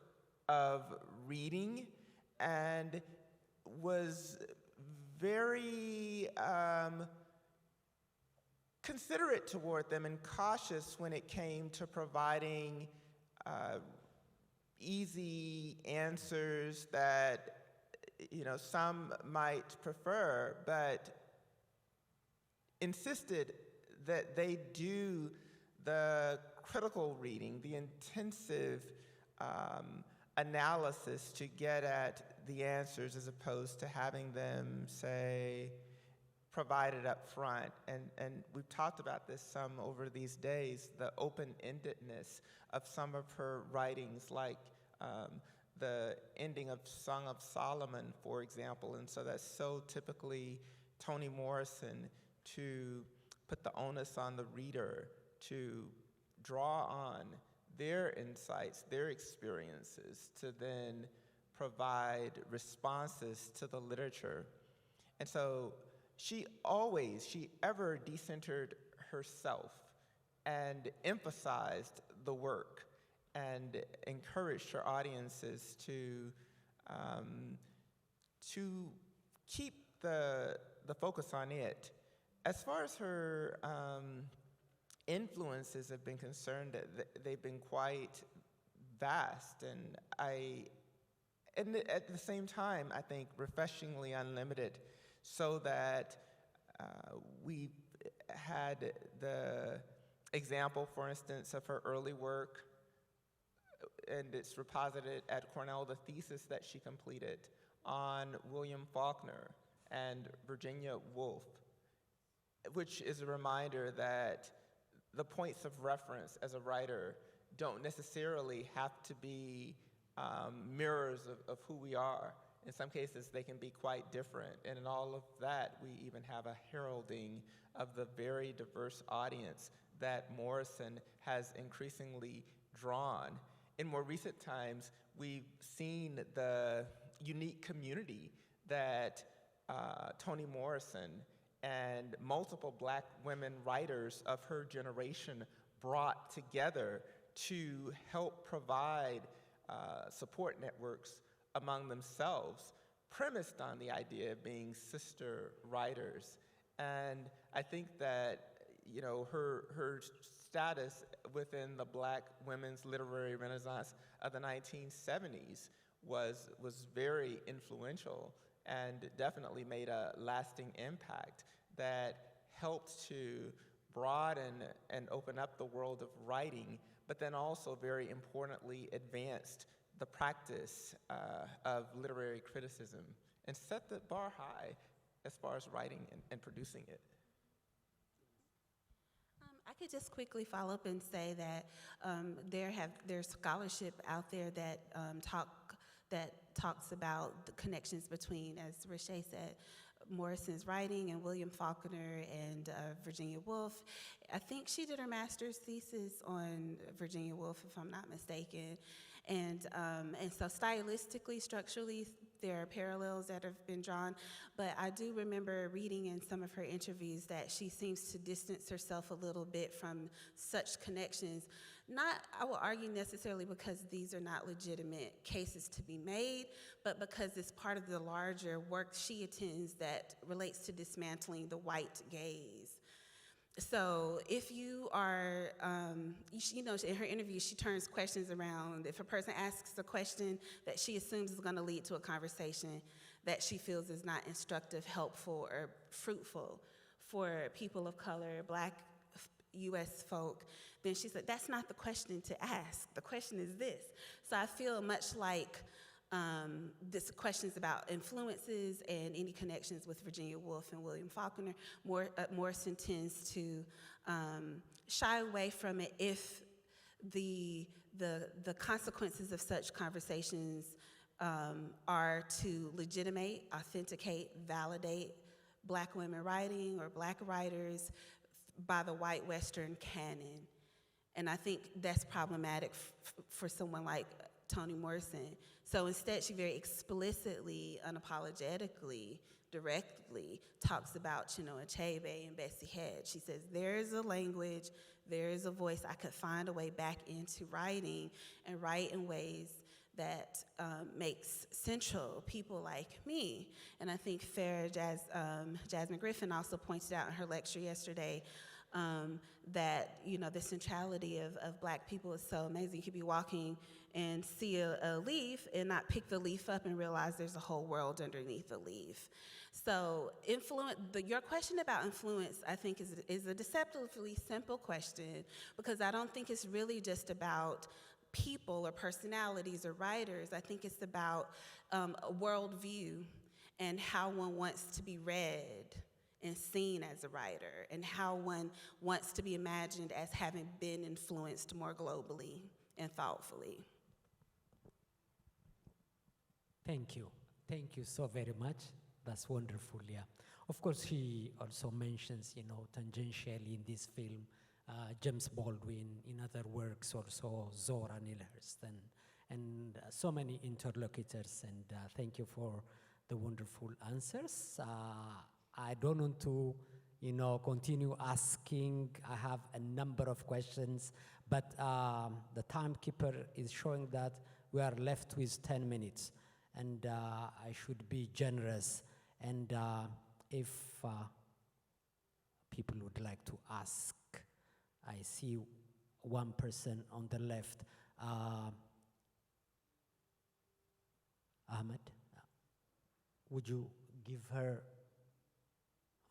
of reading, and was very considerate toward them and cautious when it came to providing easy answers that, you know, some might prefer, but insisted that they do the critical reading, the intensive analysis to get at the answers, as opposed to having them, say, provided up front. And we've talked about this some over these days, the open-endedness of some of her writings, like the ending of Song of Solomon, for example. And so that's so typically Toni Morrison to put the onus on the reader to draw on their insights, their experiences, to then provide responses to the literature. And so she ever decentered herself and emphasized the work and encouraged her audiences to keep the focus on it. As far as her influences have been concerned, they've been quite vast, and at the same time, I think, refreshingly unlimited, so that we've had the example, for instance, of her early work, and it's reposited at Cornell, the thesis that she completed on William Faulkner and Virginia Woolf, which is a reminder that the points of reference as a writer don't necessarily have to be mirrors of who we are. In some cases, they can be quite different. And in all of that, we even have a heralding of the very diverse audience that Morrison has increasingly drawn. In more recent times, we've seen the unique community that Toni Morrison and multiple Black women writers of her generation brought together to help provide support networks among themselves, premised on the idea of being sister writers. And I think that, her status within the Black women's literary renaissance of the 1970s was very influential and definitely made a lasting impact that helped to broaden and open up the world of writing, but then also very importantly advanced the practice of literary criticism and set the bar high as far as writing and producing it. I could just quickly follow up and say that there's scholarship out there that talks about the connections between, as Rashay said, Morrison's writing and William Faulkner and Virginia Woolf. I think she did her master's thesis on Virginia Woolf, if I'm not mistaken. And so stylistically, structurally, there are parallels that have been drawn, but I do remember reading in some of her interviews that she seems to distance herself a little bit from such connections. Not, I will argue, necessarily because these are not legitimate cases to be made, but because it's part of the larger work she attends that relates to dismantling the white gaze. So if you are, in her interview, she turns questions around. If a person asks a question that she assumes is going to lead to a conversation that she feels is not instructive, helpful, or fruitful for people of color, Black U.S. folk, then she said, that's not the question to ask. The question is this. So I feel much like this questions about influences and any connections with Virginia Woolf and William Faulkner. Morrison tends to shy away from it if the consequences of such conversations are to legitimate, authenticate, validate Black women writing or Black writers by the white Western canon. And I think that's problematic for someone like Toni Morrison. So instead, she very explicitly, unapologetically, directly talks about Chinua Achebe and Bessie Head. She says, there is a language, there is a voice. I could find a way back into writing and write in ways that makes central people like me. And I think Jasmine Griffin also pointed out in her lecture yesterday that, the centrality of Black people is so amazing. You could be walking and see a leaf and not pick the leaf up and realize there's a whole world underneath the leaf. So your question about influence, I think, is a deceptively simple question, because I don't think it's really just about people or personalities or writers. I think it's about a worldview and how one wants to be read and seen as a writer, and how one wants to be imagined as having been influenced more globally and thoughtfully. Thank you. Thank you so very much. That's wonderful, yeah. Of course, he also mentions, tangentially in this film, James Baldwin, in other works also Zora Neale Hurston, and so many interlocutors. And thank you for the wonderful answers. I don't want to, continue asking. I have a number of questions, but the timekeeper is showing that we are left with 10 minutes, and I should be generous. And if people would like to ask, I see one person on the left. Ahmed, would you give her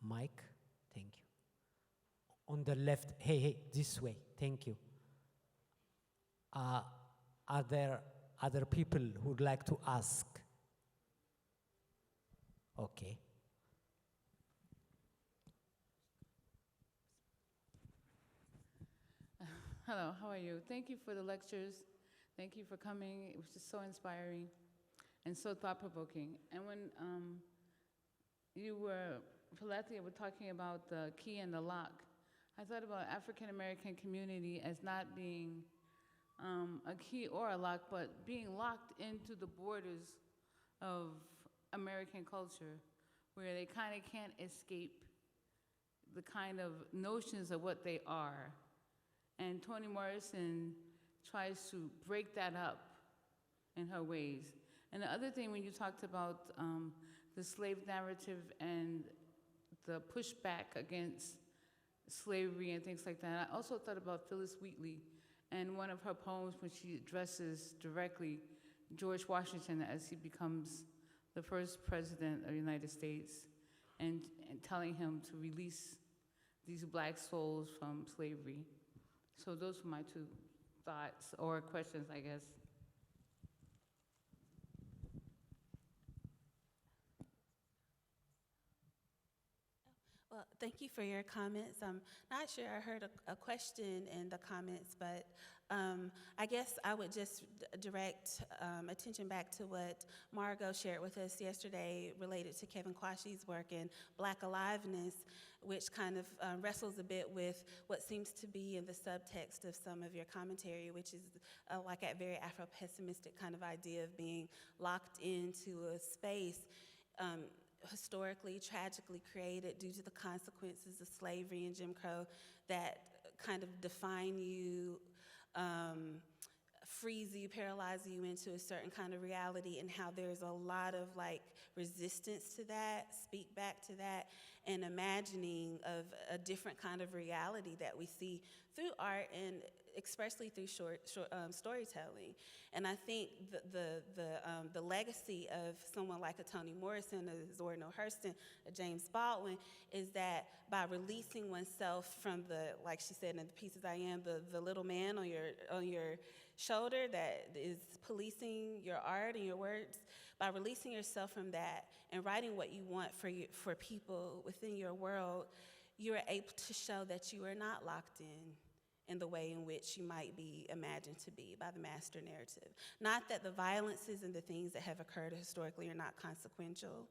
mic? Thank you. On the left, hey, this way, thank you. Are there other people who'd like to ask? Okay. Hello, how are you? Thank you for the lectures. Thank you for coming. It was just so inspiring and so thought-provoking. And when Philathea were talking about the key and the lock, I thought about African-American community as not being a key or a lock, but being locked into the borders of American culture, where they kind of can't escape the kind of notions of what they are. And Toni Morrison tries to break that up in her ways. And the other thing, when you talked about the slave narrative and the pushback against slavery and things like that, I also thought about Phyllis Wheatley and one of her poems when she addresses directly George Washington as he becomes the first president of the United States, and telling him to release these black souls from slavery. So those were my two thoughts, or questions, I guess. Well, thank you for your comments. I'm not sure I heard a question in the comments, but I guess I would just direct attention back to what Margot shared with us yesterday related to Kevin Kwashi's work in Black Aliveness, which kind of wrestles a bit with what seems to be in the subtext of some of your commentary, which is like a very Afro-pessimistic kind of idea of being locked into a space historically, tragically created due to the consequences of slavery and Jim Crow that kind of define you, freeze you, paralyze you into a certain kind of reality, and how there's a lot of resistance to that, speak back to that, and imagining of a different kind of reality that we see through art and especially through short storytelling. And I think the legacy of someone like a Toni Morrison, a Zora Neale Hurston, a James Baldwin, is that by releasing oneself from the, like she said in The Pieces I Am, the little man on your shoulder that is policing your art and your words, by releasing yourself from that and writing what you want for people within your world, you are able to show that you are not locked in the way in which you might be imagined to be by the master narrative. Not that the violences and the things that have occurred historically are not consequential,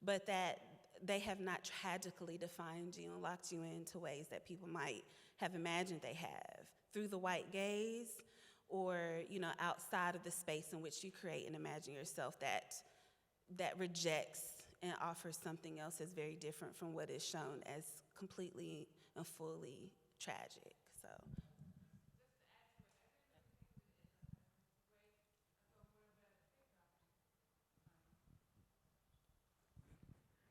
but that they have not tragically defined you and locked you into ways that people might have imagined they have through the white gaze, or outside of the space in which you create and imagine yourself that rejects and offers something else that's very different from what is shown as completely and fully tragic. So.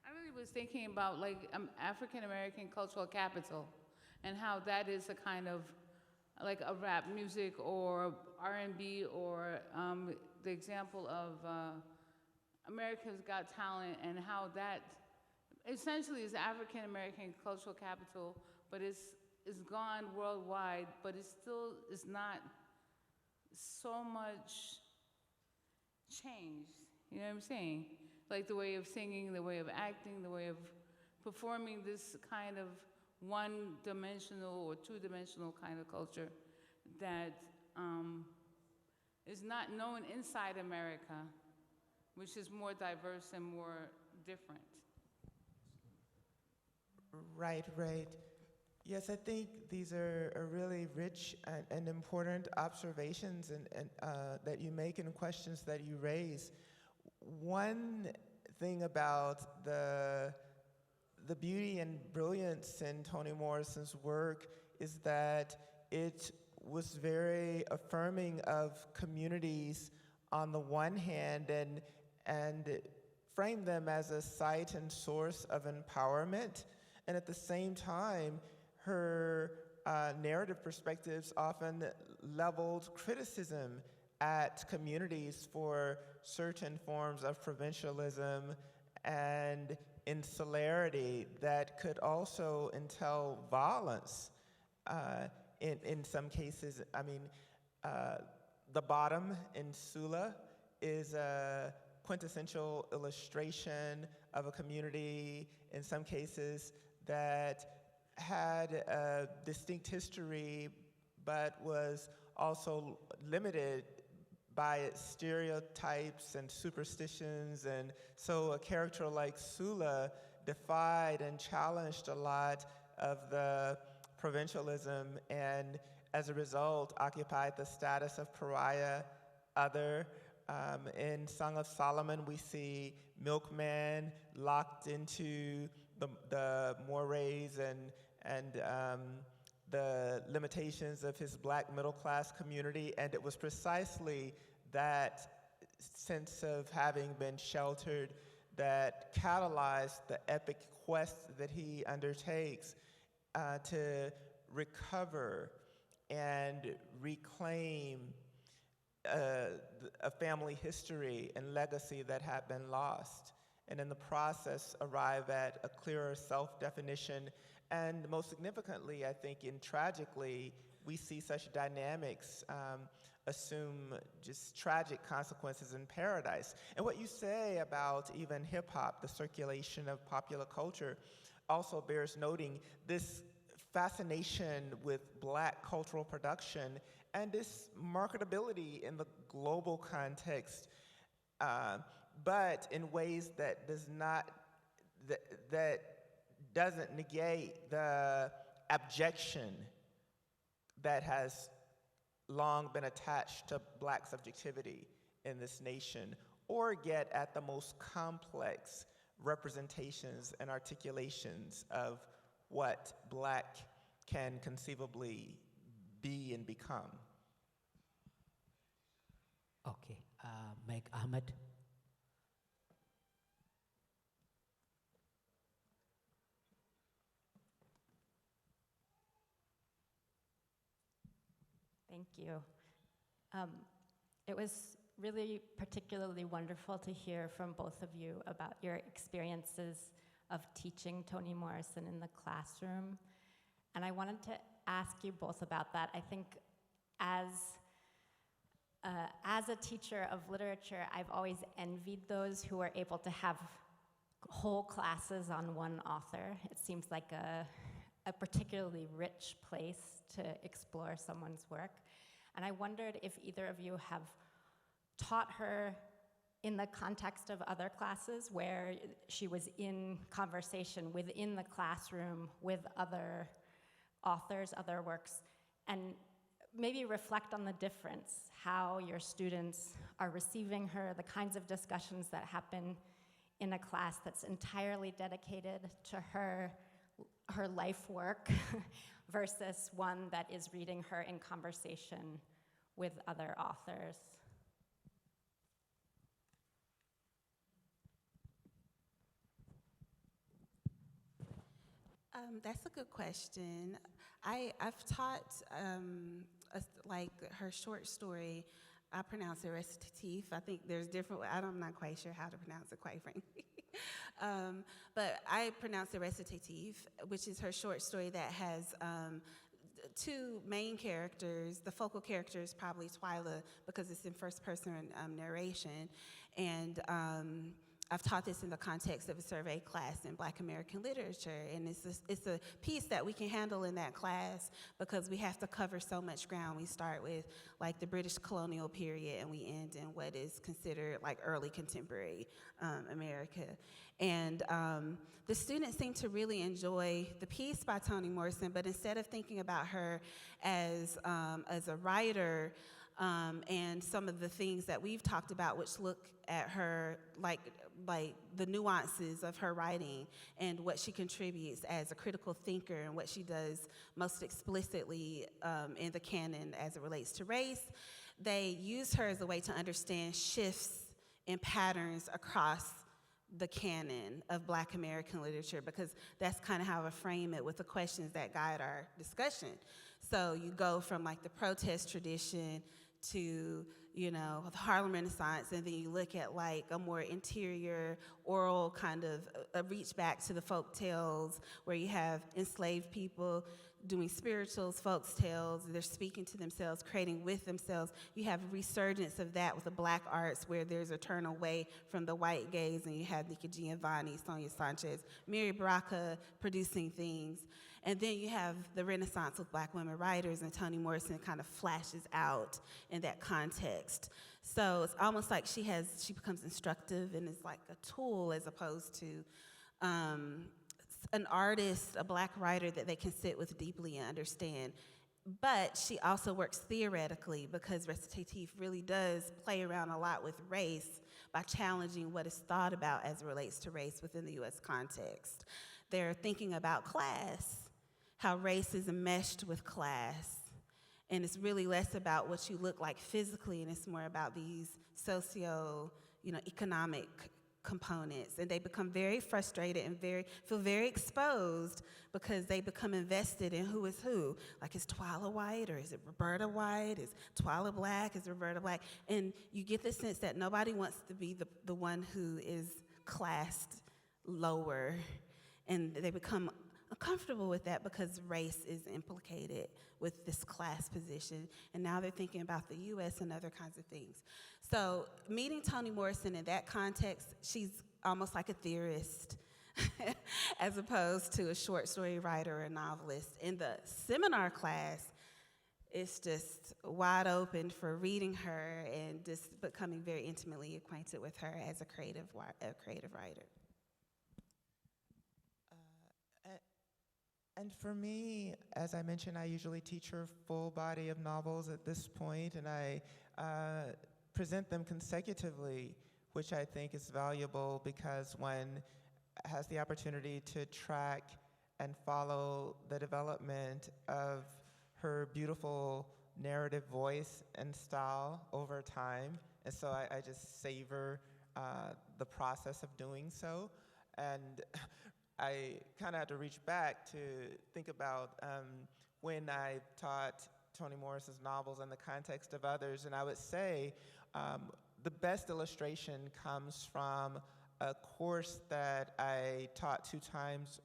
I really was thinking about African American cultural capital, and how that is a kind of like a rap music or R&B, or the example of America's Got Talent, and how that essentially is African American cultural capital, but it's gone worldwide, but it still is not so much changed. You know what I'm saying? Like the way of singing, the way of acting, the way of performing this kind of one-dimensional or two-dimensional kind of culture that is not known inside America, which is more diverse and more different. Right, right. Yes, I think these are really rich and important observations that you make and questions that you raise. One thing about the beauty and brilliance in Toni Morrison's work is that it was very affirming of communities on the one hand and framed them as a site and source of empowerment, and at the same time her narrative perspectives often leveled criticism at communities for certain forms of provincialism and insularity that could also entail violence in some cases. I mean, the bottom in Sula is a quintessential illustration of a community, in some cases, that had a distinct history, but was also limited by its stereotypes and superstitions. And so a character like Sula defied and challenged a lot of the provincialism, and as a result occupied the status of pariah, other. In Song of Solomon, we see milkman locked into the mores and the limitations of his black middle class community, and it was precisely that sense of having been sheltered that catalyzed the epic quest that he undertakes to recover and reclaim a family history and legacy that had been lost, and in the process arrive at a clearer self-definition. And most significantly, I think, and tragically, we see such dynamics assume just tragic consequences in paradise. And what you say about even hip-hop, the circulation of popular culture, also bears noting. This fascination with black cultural production and this marketability in the global context, but in ways that doesn't negate the abjection that has long been attached to black subjectivity in this nation, or get at the most complex representations and articulations of what black can conceivably be and become. Okay, Meg Ahmed. Thank you. It was really particularly wonderful to hear from both of you about your experiences of teaching Toni Morrison in the classroom. And I wanted to ask you both about that. I think as a teacher of literature, I've always envied those who are able to have whole classes on one author. It seems like a particularly rich place to explore someone's work. And I wondered if either of you have taught her in the context of other classes where she was in conversation within the classroom with other authors, other works, and maybe reflect on the difference, how your students are receiving her, the kinds of discussions that happen in a class that's entirely dedicated to her life work versus one that is reading her in conversation with other authors. That's a good question. I've taught like her short story. I pronounce it recitative. I think there's different. I'm not quite sure how to pronounce it, quite frankly. But I pronounce it recitative, which is her short story that has two main characters. The focal character is probably Twyla because it's in first-person narration, and I've taught this in the context of a survey class in Black American literature, and it's a piece that we can handle in that class because we have to cover so much ground. We start with like the British colonial period, and we end in what is considered like early contemporary America. And the students seem to really enjoy the piece by Toni Morrison, but instead of thinking about her as a writer, and some of the things that we've talked about, which look at her like the nuances of her writing and what she contributes as a critical thinker and what she does most explicitly in the canon as it relates to race, they use her as a way to understand shifts in patterns across the canon of Black American literature, because that's kind of how I frame it with the questions that guide our discussion. So you go from like the protest tradition to, you know, the Harlem Renaissance, and then you look at like a more interior oral kind of a reach back to the folk tales where you have enslaved people doing spirituals, folks tales, they're speaking to themselves, creating with themselves. You have a resurgence of that with the Black arts where there's a turn away from the white gaze, and you have Nika Giovanni, Sonia Sanchez, Mary Baraka producing things. And then you have the Renaissance with Black women writers, and Toni Morrison kind of flashes out in that context. So it's almost like she becomes instructive and is like a tool as opposed to an artist, a Black writer that they can sit with deeply and understand. But she also works theoretically because recitative really does play around a lot with race by challenging what is thought about as it relates to race within the U.S. context. They're thinking about class, how race is enmeshed with class. And it's less about what you look like physically, and it's more about these economic components. And they become very frustrated and feel very exposed because they become invested in who is who. Like, is Twyla white, or is it Roberta white? Is Twyla Black? Is Roberta Black? And you get the sense that nobody wants to be the one who is classed lower. And they become uncomfortable with that because race is implicated with this class position. And now they're thinking about the U.S. and other kinds of things. So meeting Toni Morrison in that context, she's almost like a theorist as opposed to a short story writer or a novelist. In the seminar class, it's just wide open for reading her and just becoming very intimately acquainted with her as a creative writer. And for me, as I mentioned, I usually teach her full body of novels at this point, and I present them consecutively, which I think is valuable because one has the opportunity to track and follow the development of her beautiful narrative voice and style over time. And so I just savor the process of doing so. And I kind of had to reach back to think about when I taught Toni Morrison's novels in the context of others, and I would say the best illustration comes from a course that I taught 2 times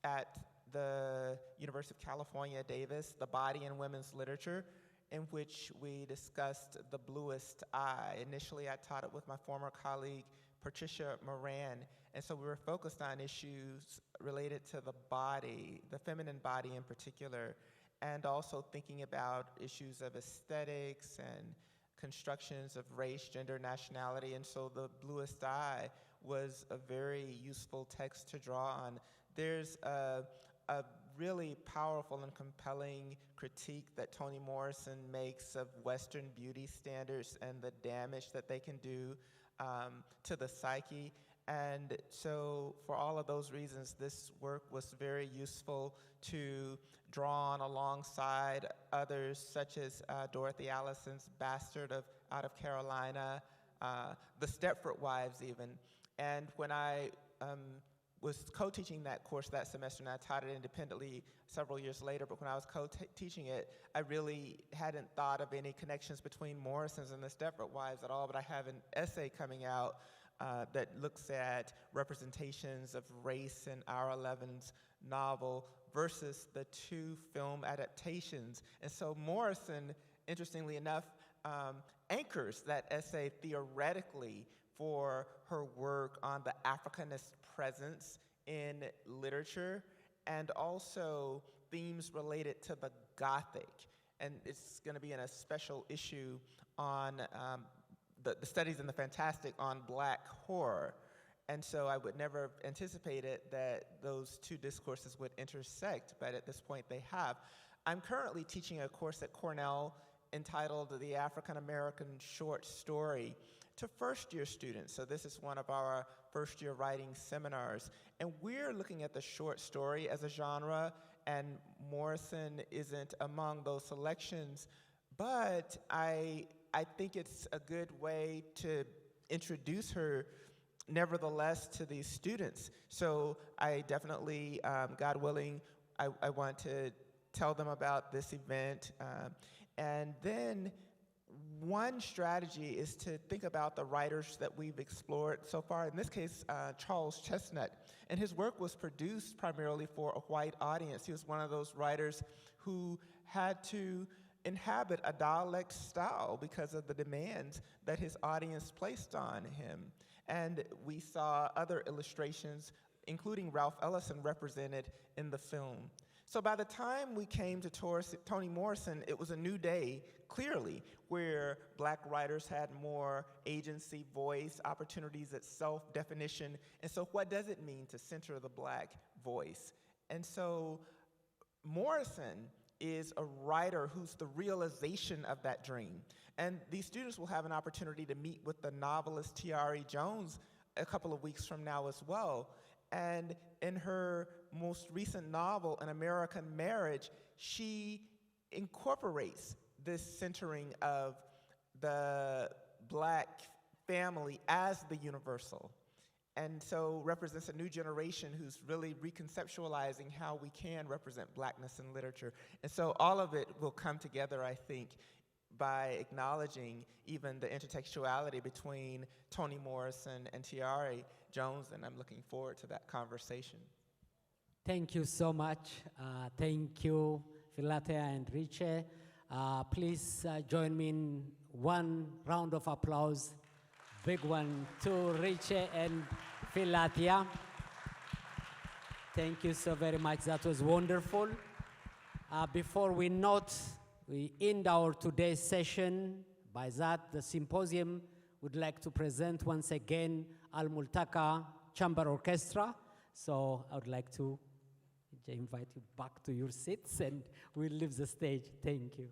at the University of California, Davis, The Body in Women's Literature, in which we discussed The Bluest Eye. Initially, I taught it with my former colleague, Patricia Moran, and so we were focused on issues related to the body, the feminine body in particular, and also thinking about issues of aesthetics and constructions of race, gender, nationality, and so The Bluest Eye was a very useful text to draw on. There's a really powerful and compelling critique that Toni Morrison makes of Western beauty standards and the damage that they can do to the psyche. And so for all of those reasons, this work was very useful to draw on alongside others, such as Dorothy Allison's Bastard out of Carolina, the Stepford Wives even. And when I was co-teaching that course that semester, and I taught it independently several years later, but when I was co-teaching it, I really hadn't thought of any connections between Morrison's and the Stepford Wives at all, but I have an essay coming out that looks at representations of race in R11's novel versus the 2 film adaptations. And so Morrison, interestingly enough, anchors that essay theoretically for her work on the Africanist presence in literature, and also themes related to the Gothic. And it's going to be in a special issue on the studies in the fantastic on Black horror. And so I would never have anticipated that those two discourses would intersect, but at this point they have. I'm currently teaching a course at Cornell entitled The African American Short Story to first-year students. So this is one of our first-year writing seminars. And we're looking at the short story as a genre, and Morrison isn't among those selections, but I think it's a good way to introduce her nevertheless to these students. So I definitely, God willing, I want to tell them about this event. And then one strategy is to think about the writers that we've explored so far. In this case, Charles Chestnut. And his work was produced primarily for a white audience. He was one of those writers who had to inhabit a dialect style because of the demands that his audience placed on him. And we saw other illustrations, including Ralph Ellison, represented in the film. So by the time we came to Toni Morrison, it was a new day, clearly, where Black writers had more agency, voice, opportunities at self-definition. And so what does it mean to center the Black voice? And so Morrison is a writer who's the realization of that dream. And these students will have an opportunity to meet with the novelist T.R.E. Jones a couple of weeks from now as well. And in her most recent novel, An American Marriage, she incorporates this centering of the Black family as the universal. And so represents a new generation who's really reconceptualizing how we can represent Blackness in literature. And so all of it will come together, I think, by acknowledging even the intertextuality between Toni Morrison and T.R.E. Jones, and I'm looking forward to that conversation. Thank you so much. Thank you, Filatea and Riche. Please join me in one round of applause. Big one to Riche and Filatea. Thank you so very much. That was wonderful. Before we end our today's session. By that, the symposium would like to present once again Al Multaka Chamber Orchestra. So I would like to invite you back to your seats and we'll leave the stage. Thank you.